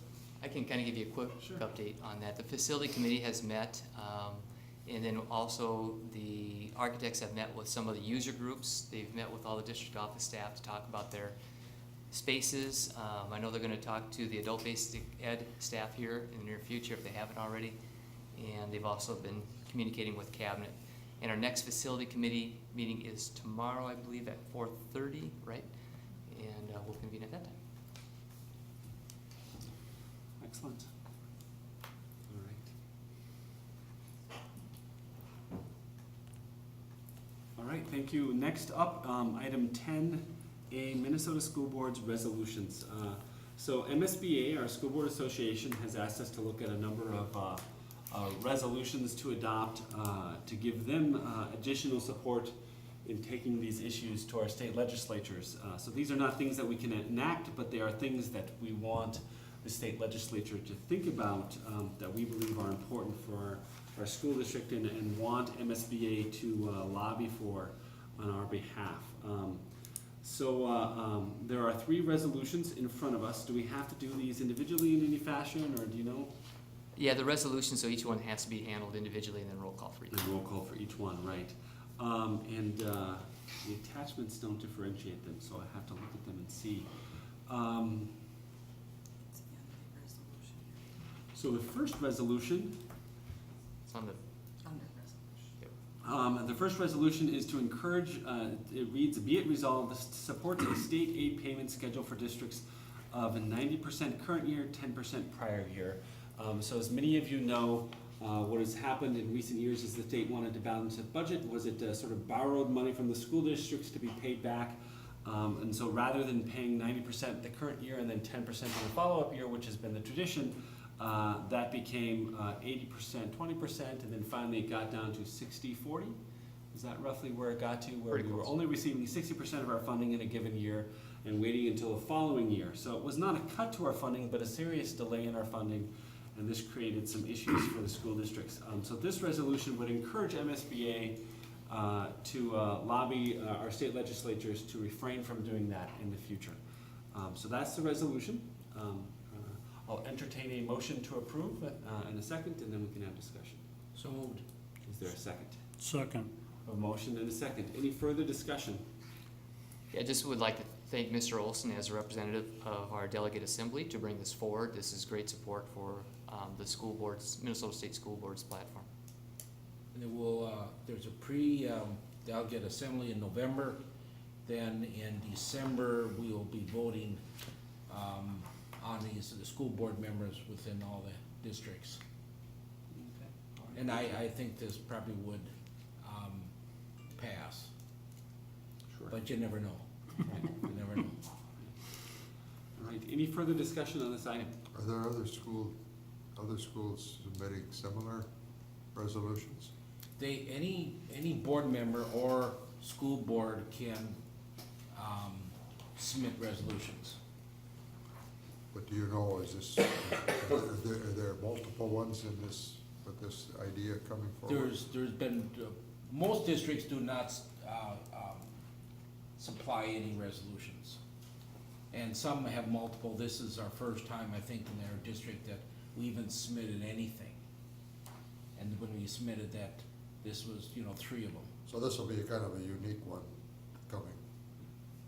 I can kind of give you a quick Sure. update on that. The facility committee has met, and then also the architects have met with some of the user groups. They've met with all the district office staff to talk about their spaces. I know they're going to talk to the adult basic ed staff here in the near future if they haven't already. And they've also been communicating with cabinet. And our next facility committee meeting is tomorrow, I believe, at 4:30, right? And we'll convene at that time. Excellent. All right. All right, thank you. Next up, item 10A, Minnesota School Board's resolutions. So MSBA, our School Board Association, has asked us to look at a number of resolutions to adopt to give them additional support in taking these issues to our state legislatures. So these are not things that we can enact, but they are things that we want the state legislature to think about that we believe are important for our school district and want MSBA to lobby for on our behalf. There are 3 resolutions in front of us. Do we have to do these individually in any fashion, or do you know? Yeah, the resolution, so each one has to be handled individually and then roll call for each. And roll call for each one, right. The attachments don't differentiate them, so I have to look at them and see. So the first resolution, It's on the, the first resolution is to encourage, it reads, be it resolved, to support a state aid payment schedule for districts of a 90% current year, 10% prior year. So as many of you know, what has happened in recent years is the state wanted to balance its budget. Was it sort of borrowed money from the school districts to be paid back? And so rather than paying 90% the current year and then 10% in the follow-up year, which has been the tradition, that became 80%, 20%, and then finally it got down to 60-40. Is that roughly where it got to, where Pretty we were close. only receiving 60% of our funding in a given year and waiting until the following year? So it was not a cut to our funding, but a serious delay in our funding, and this created some issues for the school districts. So this resolution would encourage MSBA to lobby our state legislatures to refrain from doing that in the future. So that's the resolution. I'll entertain a motion to approve in a second, and then we can have discussion. So moved. Is there a second? Second. A motion and a second. Any further discussion? yeah, I just would like to thank Mr. Olson as a representative of our delegate assembly to bring this forward. This is great support for the school board's, Minnesota State School Board's platform. And then there's a delegate assembly in November. Then in December, we will be voting on the school board members within all the districts. And I think this probably would pass, Sure. but you never know. You never know. All right, any further discussion on this item? Are there other schools submitting similar resolutions? Any board member or school board can submit resolutions. But do you know, are there multiple ones in this, with this idea coming forward? There's been, most districts do not supply any resolutions. And some have multiple. This is our first time, I think, in their district that we even submitted anything. And when we submitted that, this was, 3 of them. So this will be kind of a unique one coming.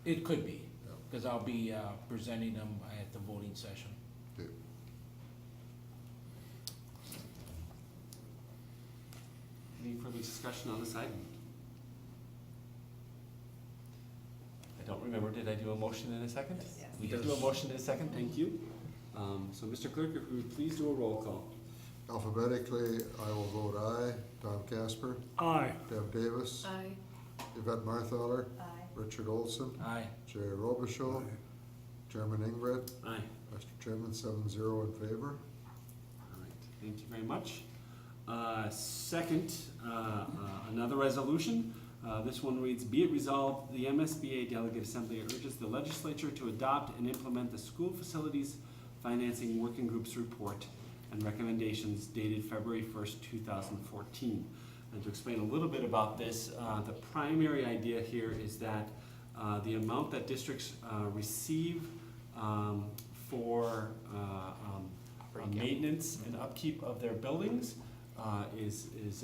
It could be, Yeah. because I'll be presenting them at the voting session. Okay. Any further discussion on this item? I don't remember, did I do a motion in a second? Yes. We did do a motion in a second, thank you. So Mr. Clerk, if we would please do a roll call. Alphabetically, I will vote aye. Tom Casper, Aye. Deb Davis, Aye. Yvette Marthaler, Aye. Richard Olson, Aye. Jerry Robichaud, Chairman Ingrid, Aye. Mr. Chairman, 7-0 in favor. All right, thank you very much. Second, another resolution. This one reads, be it resolved, the MSBA Delegate Assembly urges the legislature to adopt and implement the School Facilities Financing Working Group's report and recommendations dated February 1st, 2014. And to explain a little bit about this, the primary idea here is that the amount that districts receive for maintenance and upkeep of their buildings is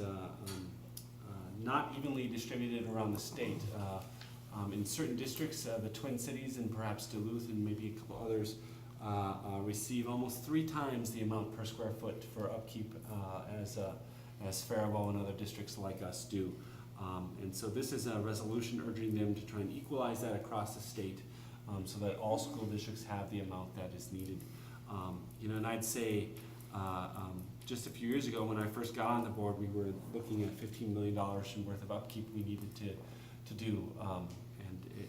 not evenly distributed around the state. In certain districts, the Twin Cities and perhaps Duluth and maybe a couple others receive almost 3 times the amount per square foot for upkeep as Faribault and other districts like us do. And so this is a resolution urging them to try and equalize that across the state so that all school districts have the amount that is needed. And I'd say just a few years ago when I first got on the board, we were looking at $15 million worth of upkeep we needed to do.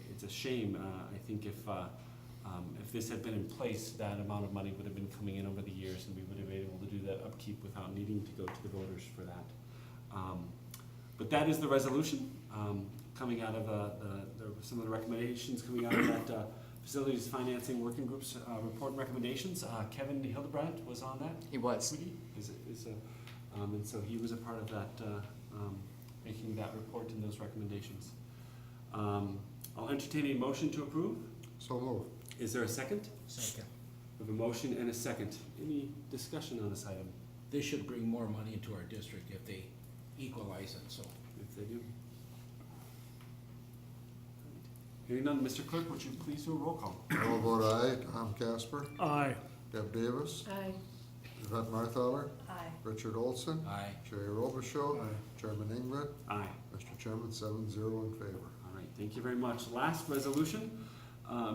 It's a shame. I think if this had been in place, that amount of money would have been coming in over the years and we would have been able to do that upkeep without needing to go to the voters for that. But that is the resolution coming out of some of the recommendations coming out of that Facilities Financing Working Group's report and recommendations. Kevin Hildebrand was on that. He was. And so he was a part of that, making that report and those recommendations. I'll entertain a motion to approve. So moved. Is there a second? Second. We have a motion and a second. Any discussion on this item? They should bring more money into our district if they equalize it, so. If they do. Hearing none, Mr. Clerk, would you please do a roll call? I'll vote aye. Tom Casper, Aye. Deb Davis, Aye. Yvette Marthaler, Aye. Richard Olson, Aye. Jerry Robichaud, Aye. Chairman England. Aye. Mr. Chairman, 7-0 in favor. All right, thank you very much. Last resolution.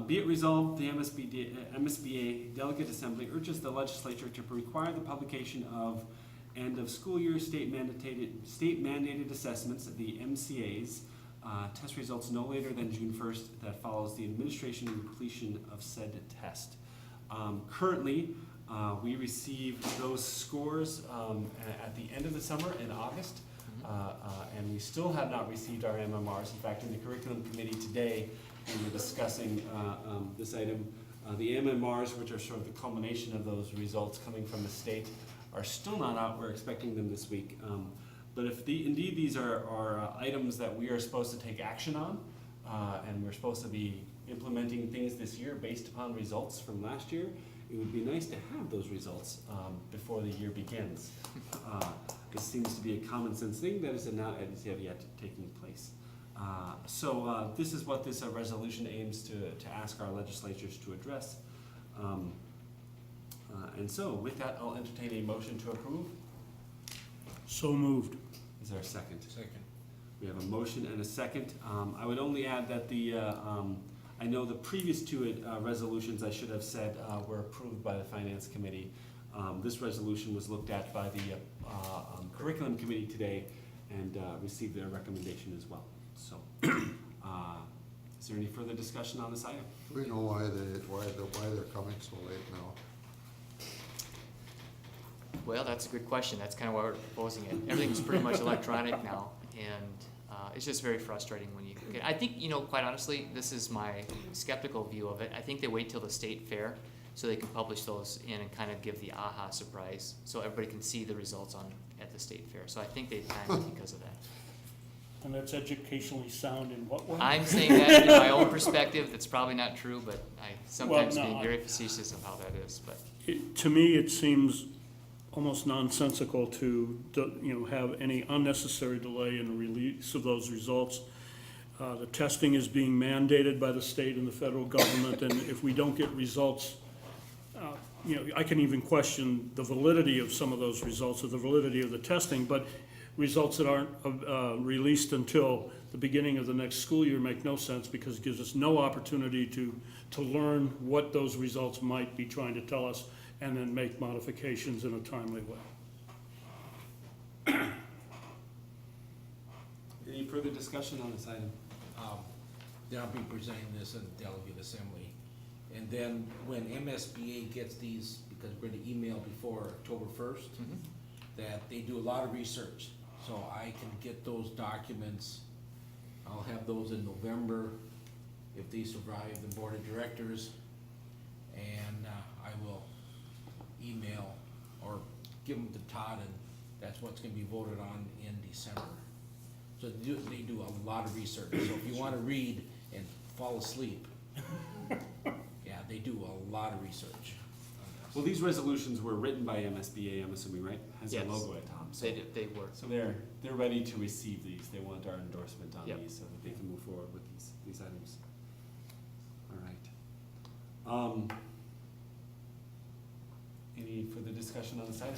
Be it resolved, the MSBA Delegate Assembly urges the legislature to require the publication of end of school year state mandated assessments, the MCAs, test results no later than June 1st that follows the administration and completion of said test. Currently, we receive those scores at the end of the summer in August, and we still have not received our MMRs. In fact, in the curriculum committee today, we were discussing this item. The MMRs, which are sort of the culmination of those results coming from the state, are still not out. We're expecting them this week. But if indeed these are items that we are supposed to take action on, and we're supposed to be implementing things this year based upon results from last year, it would be nice to have those results before the year begins. This seems to be a common sense thing that is not as yet taking place. So this is what this resolution aims to ask our legislatures to address. And so with that, I'll entertain a motion to approve. So moved. Is there a second? Second. We have a motion and a second. I would only add that I know the previous two resolutions, I should have said, were approved by the Finance Committee. This resolution was looked at by the Curriculum Committee today and received their recommendation as well. So, is there any further discussion on this item? Do we know why they're coming so late now? Well, that's a good question. That's kind of why we're proposing it. Everything's pretty much electronic now, and it's just very frustrating when you get. I think, quite honestly, this is my skeptical view of it. I think they wait till the state fair so they can publish those in and kind of give the aha surprise, so everybody can see the results at the state fair. So I think they timed it because of that. And that's educationally sound in what way? I'm saying that in my own perspective. That's probably not true, but I sometimes Well, no, being very facetious of how that is. But To me, it seems almost nonsensical to have any unnecessary delay in the release of those results. The testing is being mandated by the state and the federal government, and if we don't get results, I can even question the validity of some of those results or the validity of the testing, but results that aren't released until the beginning of the next school year make no sense because it gives us no opportunity to learn what those results might be trying to tell us and then make modifications in a timely way. Any further discussion on this item? Then I'll be presenting this at the delegate assembly. And then when MSBA gets these, because we're gonna email before October 1st, that they do a lot of research. So I can get those documents, I'll have those in November if they survive the board of directors. And I will email or give them to Todd and That's what's gonna be voted on in December. So they do a lot of research, so if you wanna read and fall asleep, yeah, they do a lot of research on this. Well, these resolutions were written by MSBA, I'm assuming, right? Has their Yes. logo at the top. So, They work. so they're ready to receive these. They want our endorsement on Yep. these so that they can move forward with these items. All right. Any further discussion on this item?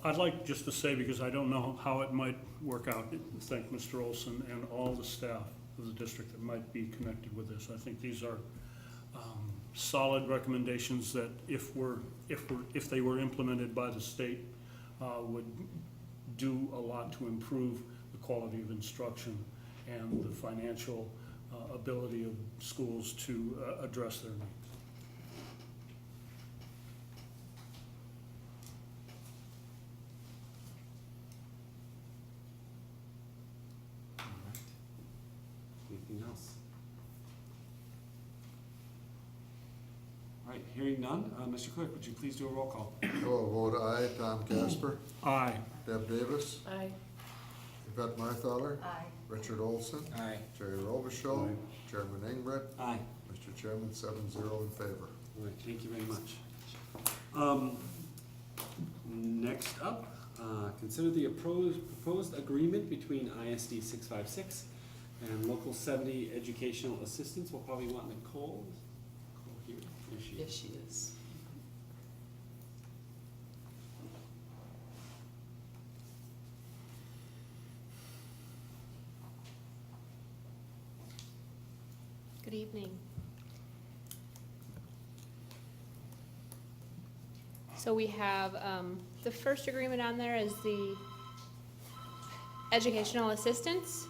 I'd like just to say, because I don't know how it might work out, thank Mr. Olson and all the staff of the district that might be connected with this. I think these are solid recommendations that if they were implemented by the state, would do a lot to improve the quality of instruction and the financial ability of schools to address their needs. All right. Anything else? All right, hearing none, Mr. Clerk, would you please do a roll call? Joe, vote aye. Tom Casper, Aye. Deb Davis, Aye. Yvette Marthaler, Aye. Richard Olson, Aye. Jerry Robichaud, Aye. Chairman Engbrett, Aye. Mr. Chairman, 7-0 in favor. All right, thank you very much. Next up, consider the proposed agreement between ISD 656 and Local 70 Educational Assistance. We'll probably want Nicole. Nicole here. Here she is. Yes, she is. Good evening. So we have, the first agreement on there is the educational assistance.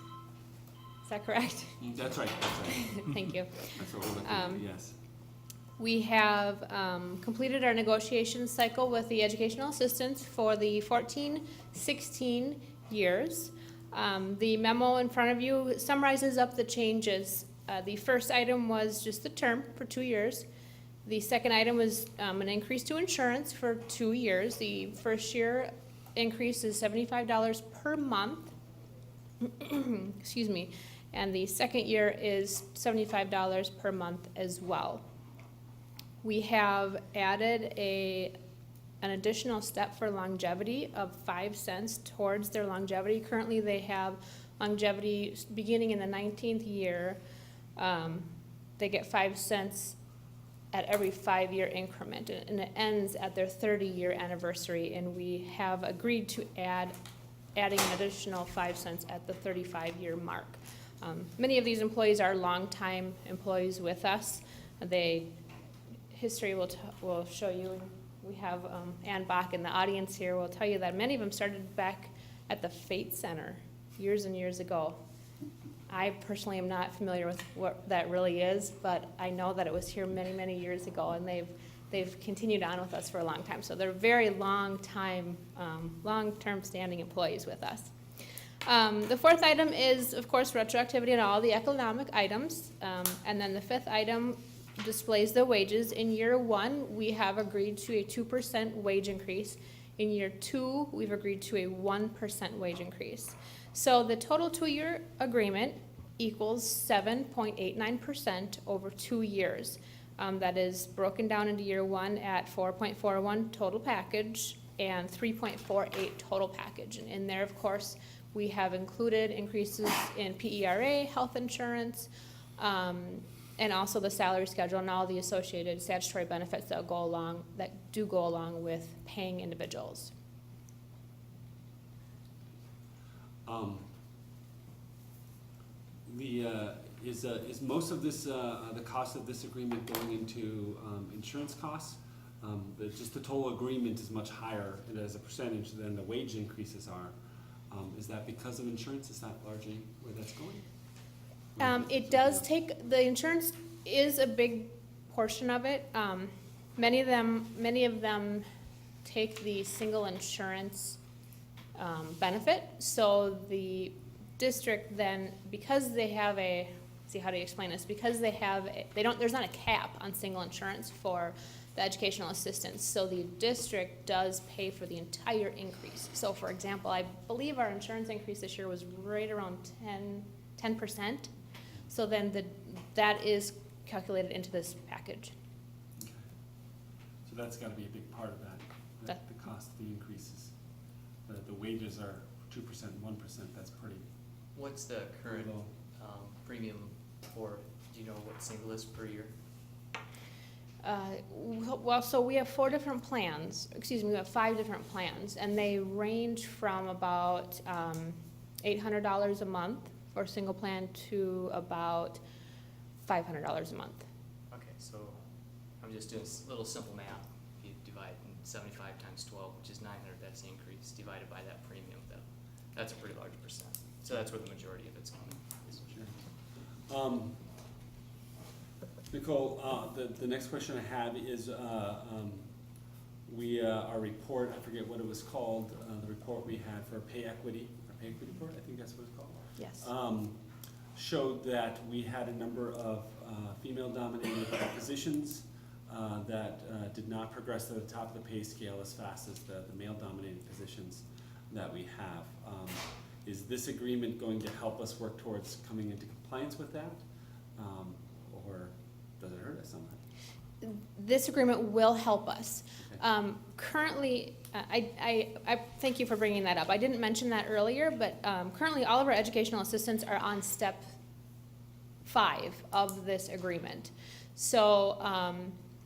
Is that correct? That's right, that's right. Thank you. That's what we're looking at, yes. We have completed our negotiation cycle with the educational assistants for the 14-16 years. The memo in front of you summarizes up the changes. The first item was just the term for 2 years. The second item was an increase to insurance for 2 years. The first year increase is $75 per month. Excuse me. And the second year is $75 per month as well. We have added an additional step for longevity of 5 cents towards their longevity. Currently, they have longevity beginning in the 19th year. They get 5 cents at every 5-year increment, and it ends at their 30-year anniversary, and we have agreed to adding an additional 5 cents at the 35-year mark. Many of these employees are longtime employees with us. History will show you, and we have Ann Bach in the audience here will tell you that many of them started back at the Fate Center years and years ago. I personally am not familiar with what that really is, but I know that it was here many, many years ago, and they've continued on with us for a long time. So they're very long-term standing employees with us. The fourth item is, of course, retroactivity on all the economic items. And then the fifth item displays the wages. In year 1, we have agreed to a 2% wage increase. In year 2, we've agreed to a 1% wage increase. So the total 2-year agreement equals 7.89% over 2 years. That is broken down into year 1 at 4.41 total package and 3.48 total package. And in there, of course, we have included increases in PERA, health insurance, and also the salary schedule and all the associated statutory benefits that do go along with paying individuals. Is most of this, the cost of this agreement going into insurance costs? Just the total agreement is much higher as a percentage than the wage increases are. Is that because of insurance? Is that largely where that's going? It does take, the insurance is a big portion of it. Many of them take the single insurance benefit. So the district then, because they have there's not a cap on single insurance for the educational assistants. So the district does pay for the entire increase. So for example, I believe our insurance increase this year was right around 10%. So then that is calculated into this package. Okay. So that's gotta be a big part of that, the cost of the increases. The wages are 2% and 1%, that's pretty What's the current low. premium for, do you know what single is per year? Well, so we have 4 different plans, we have 5 different plans, and they range from about $800 a month for a single plan to about $500 a month. Okay, so I'm just doing a little simple math. If you divide 75 times 12, which is 900, that's the increase, divided by that premium, that's a pretty large percent. So that's where the majority of it's coming. Sure. Nicole, the next question I have is, our report, I forget what it was called, the report we had for pay equity report, I think that's what it's called. Yes. Showed that we had a number of female-dominated positions that did not progress to the top of the pay scale as fast as the male-dominated positions that we have. Is this agreement going to help us work towards coming into compliance with that? Or does it hurt us somehow? This agreement will help us. Okay. Currently, I thank you for bringing that up. I didn't mention that earlier, but currently all of our educational assistants are on step 5 of this agreement. So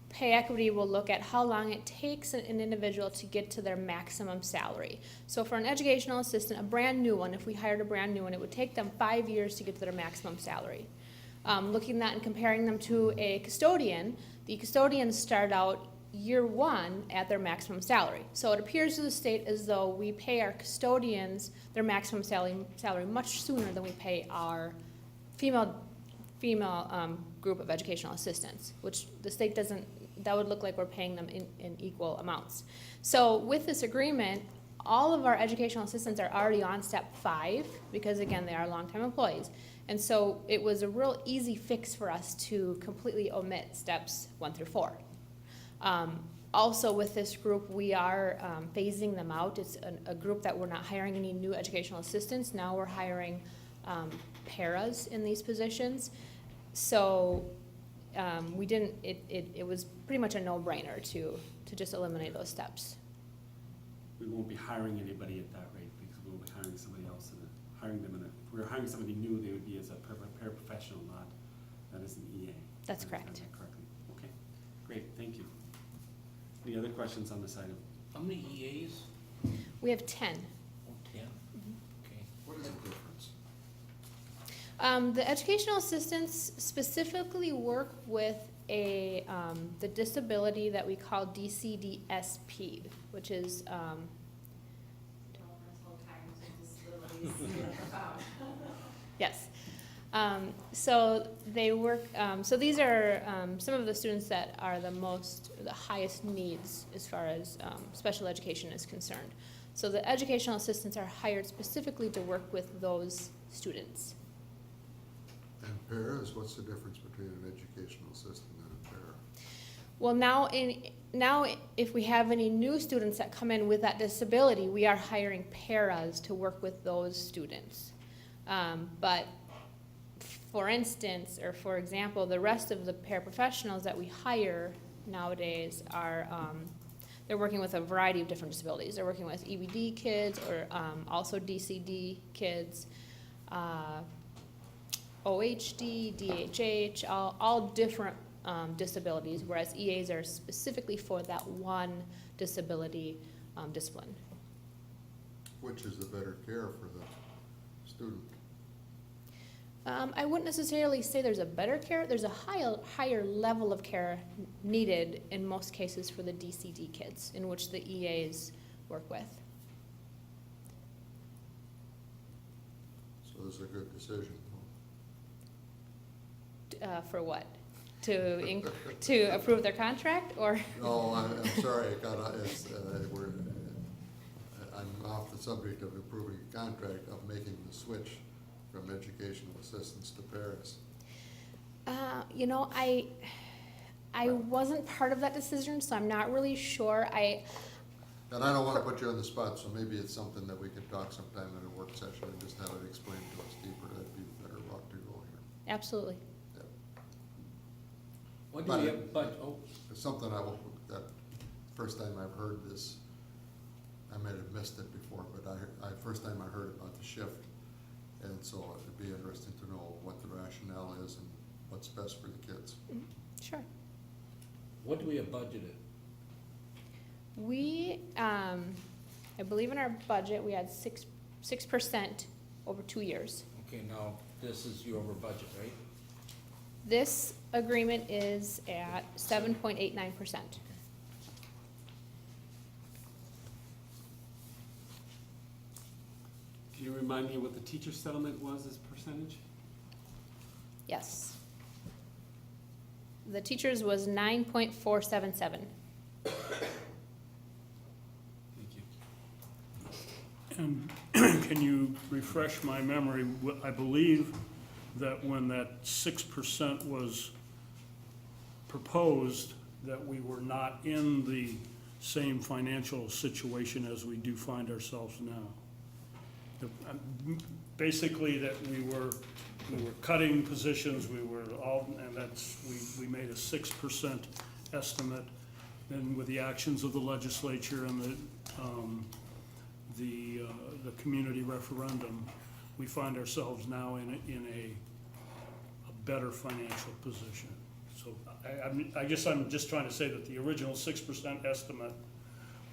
pay equity will look at how long it takes an individual to get to their maximum salary. So for an educational assistant, a brand new one, if we hired a brand new one, it would take them 5 years to get to their maximum salary. Looking at that and comparing them to a custodian, the custodians start out year 1 at their maximum salary. So it appears to the state as though we pay our custodians their maximum salary much sooner than we pay our female group of educational assistants, which the state doesn't, that would look like we're paying them in equal amounts. So with this agreement, all of our educational assistants are already on step 5 because again, they are longtime employees. And so it was a real easy fix for us to completely omit steps 1 through 4. Also with this group, we are phasing them out. It's a group that we're not hiring any new educational assistants. Now we're hiring paras in these positions. So we didn't, it was pretty much a no-brainer to just eliminate those steps. We won't be hiring anybody at that rate because we'll be hiring somebody else if we were hiring somebody new, they would be as a paraprofessional, not as an EA. That's If I correct. understand that correctly. Okay, great, thank you. Any other questions on this item? How many EAs? We have 10. Oh, 10. Okay. What is the difference? The educational assistants specifically work with the disability that we call DCDSP, which is yes. So they work. So these are some of the students that are the highest needs as far as special education is concerned. So the educational assistants are hired specifically to work with those students. And paras, what's the difference between an educational assistant and a para? Well, now if we have any new students that come in with that disability, we are hiring paras to work with those students. But for instance, or for example, the rest of the paraprofessionals that we hire nowadays are, they're working with a variety of different disabilities. They're working with EBD kids or also DCD kids, OHD, DHH, all different disabilities, whereas EAs are specifically for that one disability discipline. Which is the better care for the student? I wouldn't necessarily say there's a better care. There's a higher level of care needed in most cases for the DCD kids, in which the EAs work with. So this is a good decision. For what? To approve their contract, or? No, I'm sorry, I'm off the subject of approving a contract, of making the switch from educational assistants to paras. You know, I I wasn't part of that decision, so I'm not really sure. And I don't wanna put you on the spot, so maybe it's something that we could talk sometime in a work session and just have it explained to us deeper. That'd be a better route to go here. Absolutely. What do we have, It's something that first time I've heard this, I might have missed it before, but first time I heard about the shift. And so it'd be interesting to know what the rationale is and what's best for the kids. Sure. what do we have budgeted? We, I believe in our budget, we had 6% over 2 years. Okay, now, this is your over budget, right? This agreement is at 7.89%. Can you remind me what the teacher settlement was as percentage? Yes. The teachers was 9.477. Thank you. And can you refresh my memory? I believe that when that 6% was proposed, that we were not in the same financial situation as we do find ourselves now. Basically, that we were cutting positions, we were all, and that's, we made a 6% estimate. And with the actions of the legislature and the community referendum, we find ourselves now in a better financial position. So I guess I'm just trying to say that the original 6% estimate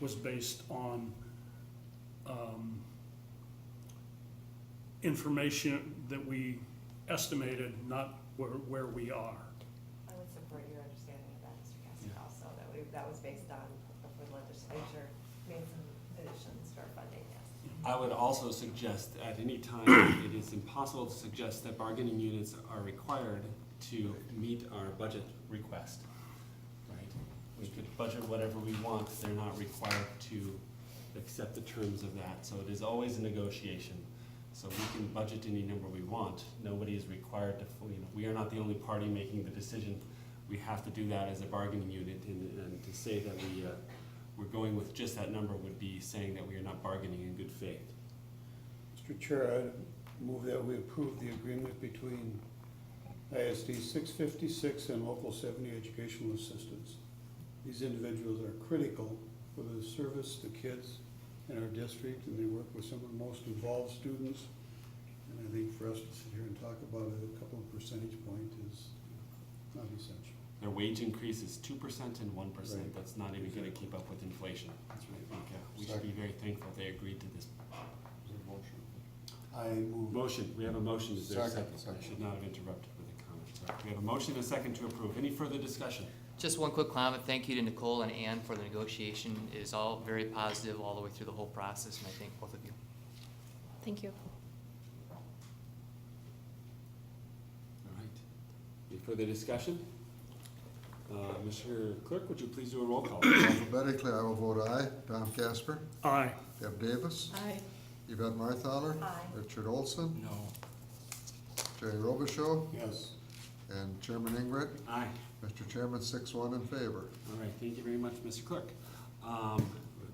was based on information that we estimated, not where we are. I would support your understanding of that, Mr. Castor, also, that was based on, before the legislature made some additions to our funding, yes. I would also suggest at any time, it is impossible to suggest that bargaining units are required to meet our budget request, right? We could budget whatever we want, they're not required to accept the terms of that, so it is always a negotiation. So we can budget any number we want, nobody is required to, we are not the only party making the decision. We have to do that as a bargaining unit, and to say that we're going with just that number would be saying that we are not bargaining in good faith. Mr. Chair, I move that we approve the agreement between ISD 656 and Local 70 Educational Assistants. These individuals are critical for the service to kids in our district, and they work with some of the most involved students. And I think for us to sit here and talk about a couple of percentage point is not essential. Their wage increase is 2% and 1%. Right. That's not even gonna keep up with inflation. That's right. I think we should be very thankful they agreed to this. Is there a motion? I move. Motion, we have a motion, is there a second? Second. I should not have interrupted with a comment, sorry. We have a motion and a second to approve. Any further discussion? Just one quick comment. Thank you to Nicole and Ann for the negotiation. It is all very positive all the way through the whole process, and I thank both of you. Thank you. All right. Any further discussion? Mr. Clerk, would you please do a roll call? Alphabetically, I will vote aye. Tom Casper, Aye. Deb Davis, Aye. Yvette Marthaler, Aye. Richard Olson, No. Jerry Robichaud, Yes. and Chairman Ingrid. Aye. Mr. Chairman, 6-1 in favor. All right, thank you very much, Mr. Clerk.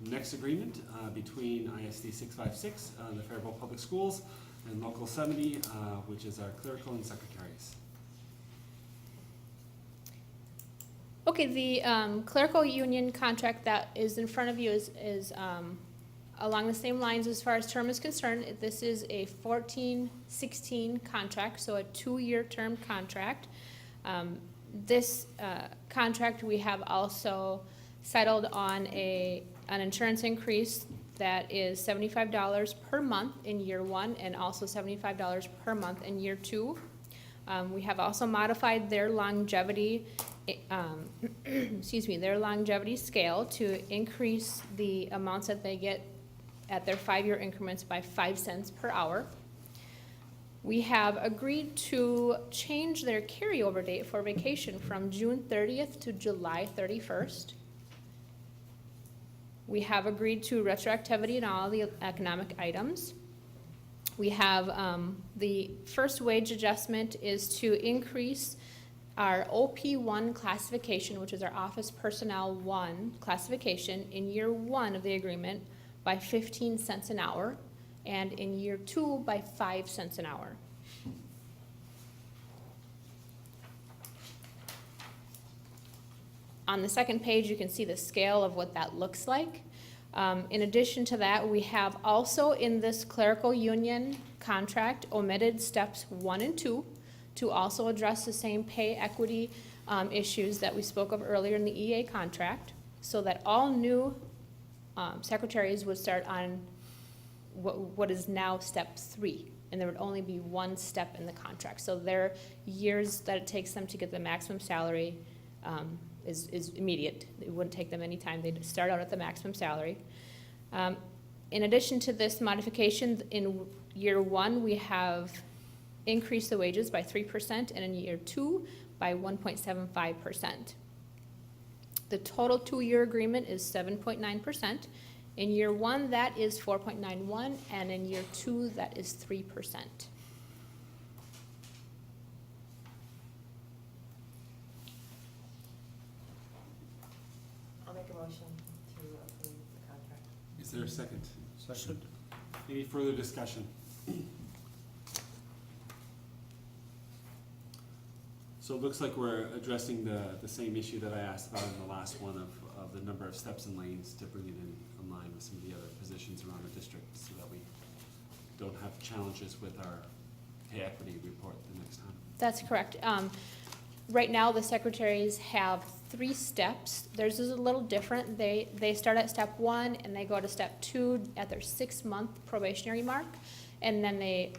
Next agreement between ISD 656, the Faribault Public Schools, and Local 70, which is our clerical and secretaries. Okay, the clerical union contract that is in front of you is along the same lines as far as term is concerned. This is a 14-16 contract, so a 2-year term contract. This contract, we have also settled on an insurance increase that is $75 per month in year 1 and also $75 per month in year 2. We have also modified their longevity, their longevity scale to increase the amounts that they get at their 5-year increments by 5 cents per hour. We have agreed to change their carryover date for vacation from June 30th to July 31st. We have agreed to retroactivity in all the economic items. We have the first wage adjustment is to increase our OP1 classification, which is our Office Personnel 1 classification, in year 1 of the agreement by 15 cents an hour, and in year 2 by 5 cents an hour. On the second page, you can see the scale of what that looks like. In addition to that, we have also in this clerical union contract omitted steps 1 and 2 to also address the same pay equity issues that we spoke of earlier in the EA contract, so that all new secretaries would start on what is now step 3, and there would only be 1 step in the contract. So their years that it takes them to get the maximum salary is immediate. It wouldn't take them any time. They'd start out at the maximum salary. In addition to this modification, in year 1, we have increased the wages by 3%, and in year 2 by 1.75%. The total 2-year agreement is 7.9%. In year 1, that is 4.91, and in year 2, that is 3%. I'll make a motion to approve the contract. Is there a second? Second. Any further discussion? So it looks like we're addressing the same issue that I asked about in the last one of the number of steps and lanes to bring it in line with some of the other positions around the district so that we don't have challenges with our pay equity report the next time. That's correct. Right now, the secretaries have 3 steps. Theirs is a little different. They start at step 1 and they go to step 2 at their 6-month probationary mark, and then they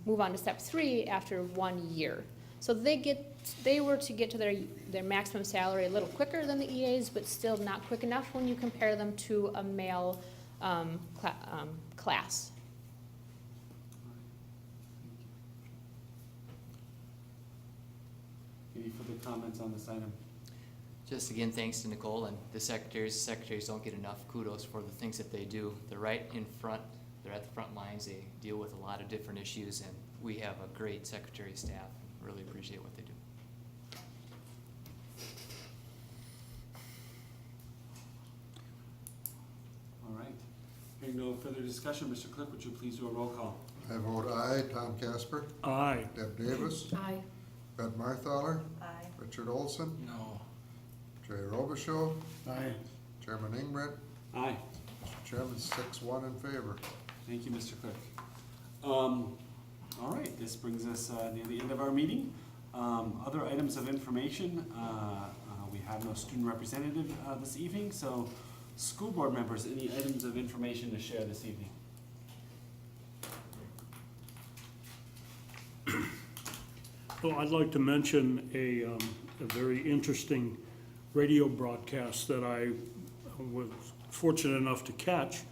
move on to step 3 after 1 year. So they were to get to their maximum salary a little quicker than the EAs, but still not quick enough when you compare them to a male class. Any further comments on this item? Just again, thanks to Nicole and the secretaries. The secretaries don't get enough kudos for the things that they do. They're right in front. They're at the front lines. They deal with a lot of different issues, and we have a great secretary staff. Really appreciate what they do. All right. Hearing no further discussion, Mr. Clerk, would you please do a roll call? I vote aye. Tom Casper, Aye. Deb Davis, Aye. Beth Marthaler, Aye. Richard Olson, No. Jerry Robichaud, Aye. Chairman Ingrid. Aye. Mr. Chairman, 6-1 in favor. Thank you, Mr. Clerk. All right, this brings us near the end of our meeting. Other items of information, we have no student representative this evening, so school board members, any items of information to share this evening? Well, I'd like to mention a very interesting radio broadcast that I was fortunate enough to catch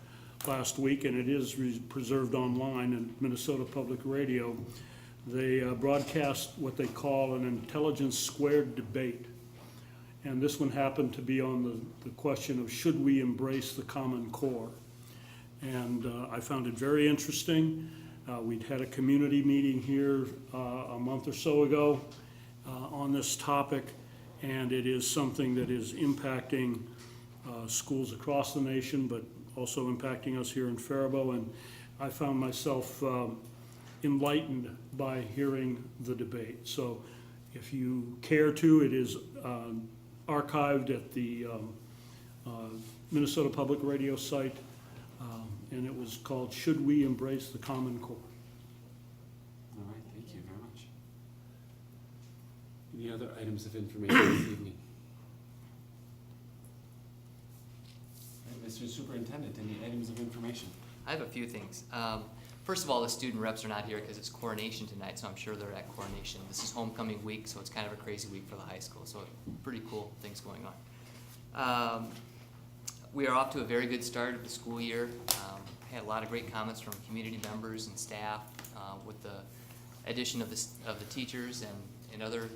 last week, and it is preserved online in Minnesota Public Radio. They broadcast what they call an intelligence squared debate. And this one happened to be on the question of should we embrace the Common Core. And I found it very interesting. We'd had a community meeting here a month or so ago on this topic, and it is something that is impacting schools across the nation, but also impacting us here in Faribault. And I found myself enlightened by hearing the debate. So if you care to, it is archived at the Minnesota Public Radio site, and it was called Should We Embrace the Common Core? All right, thank you very much. Any other items of information this evening? All right, Mr. Superintendent, any items of information? I have a few things. First of all, the student reps are not here because it's coronation tonight, so I'm sure they're at coronation. This is homecoming week, so it's kind of a crazy week for the high school, so pretty cool things going on. We are off to a very good start of the school year. Had a lot of great comments from community members and staff with the addition of the teachers and other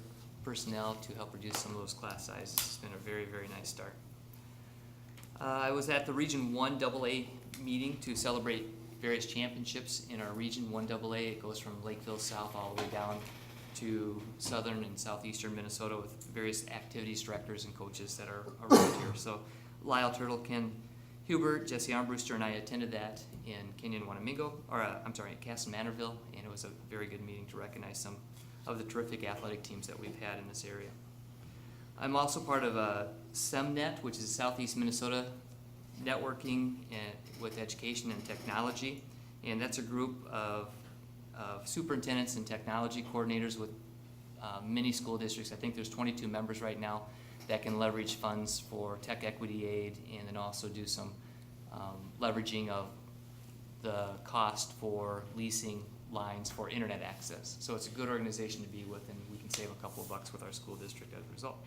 personnel to help reduce some of those class sizes. It's been a very, very nice start. I was at the Region 1 AA meeting to celebrate various championships in our Region 1 AA. It goes from Lakeville South all the way down to southern and southeastern Minnesota with various activities directors and coaches that are around here. So Lyle Turtle, Ken Hubert, Jesse Armbruster, and I attended that in Kenyon, Castle Manorville, and it was a very good meeting to recognize some of the terrific athletic teams that we've had in this area. I'm also part of SEMNet, which is Southeast Minnesota Networking with Education and Technology, and that's a group of superintendents and technology coordinators with many school districts. I think there's 22 members right now that can leverage funds for tech equity aid, and then also do some leveraging of the cost for leasing lines for internet access. So it's a good organization to be with, and we can save a couple of bucks with our school district as a result.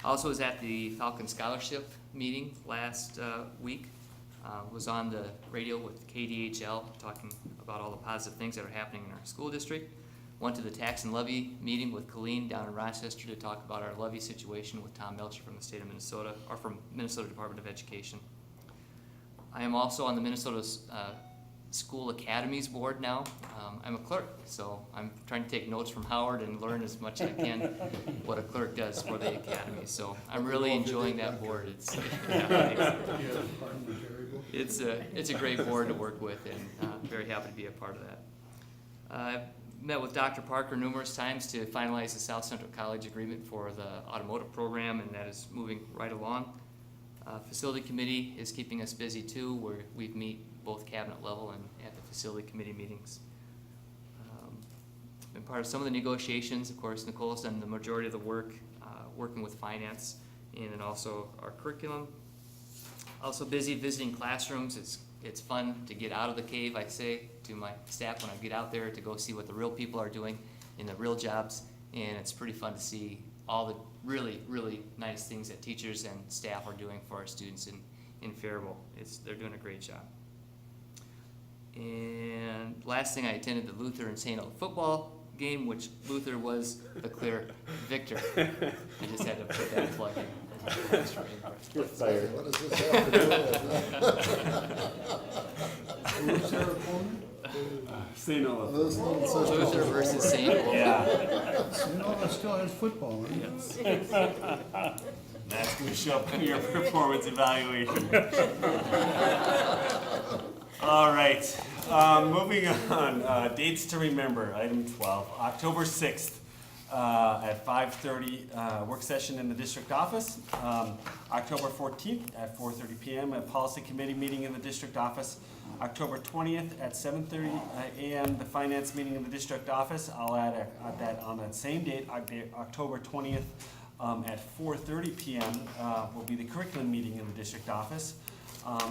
I also was at the Falcon Scholarship meeting last week. Was on the radio with KDHL talking about all the positive things that are happening in our school district. Went to the tax and levy meeting with Colleen down in Rochester to talk about our levy situation with Tom Melcher from the state of Minnesota, or from Minnesota Department of Education. I am also on the Minnesota School Academies Board now. I'm a clerk, so I'm trying to take notes from Howard and learn as much as I can what a clerk does for the academy. So I'm really enjoying that board. It's a great board to work with, and I'm very happy to be a part of that. I've met with Dr. Parker numerous times to finalize the South Central College agreement for the automotive program, and that is moving right along. Facility committee is keeping us busy too, where we meet both cabinet level and at the facility committee meetings. Been part of some of the negotiations. Of course, Nicole's done the majority of the work, working with finance, and then also our curriculum. Also busy visiting classrooms. It's fun to get out of the cave, I say to my staff when I get out there, to go see what the real people are doing in the real jobs, and it's pretty fun to see all the really, really nice things that teachers and staff are doing for our students in Faribault. They're doing a great job. And last thing, I attended the Luther and St. Ole football game, which Luther was the clear victor. I just had to put that plug in. You're fired. What does this have to do with Who's their opponent? St. Ole. Luther versus St. Ole. Yeah. St. Ole still has football, huh? Yes. That's going to show up in your performance evaluation. All right, moving on. Dates to remember, item 12, October 6th at 5:30, work session in the district office. October 14th at 4:30 p.m., a policy committee meeting in the district office. October 20th at 7:30 a.m., the finance meeting in the district office. I'll add that on that same date, October 20th at 4:30 p.m. Will be the curriculum meeting in the district office.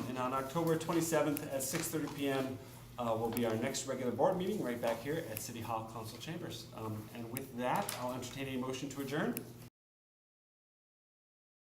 And on October 27th at 6:30 p.m. Will be our next regular board meeting right back here at City Hall Council Chambers. And with that, I'll entertain a motion to adjourn.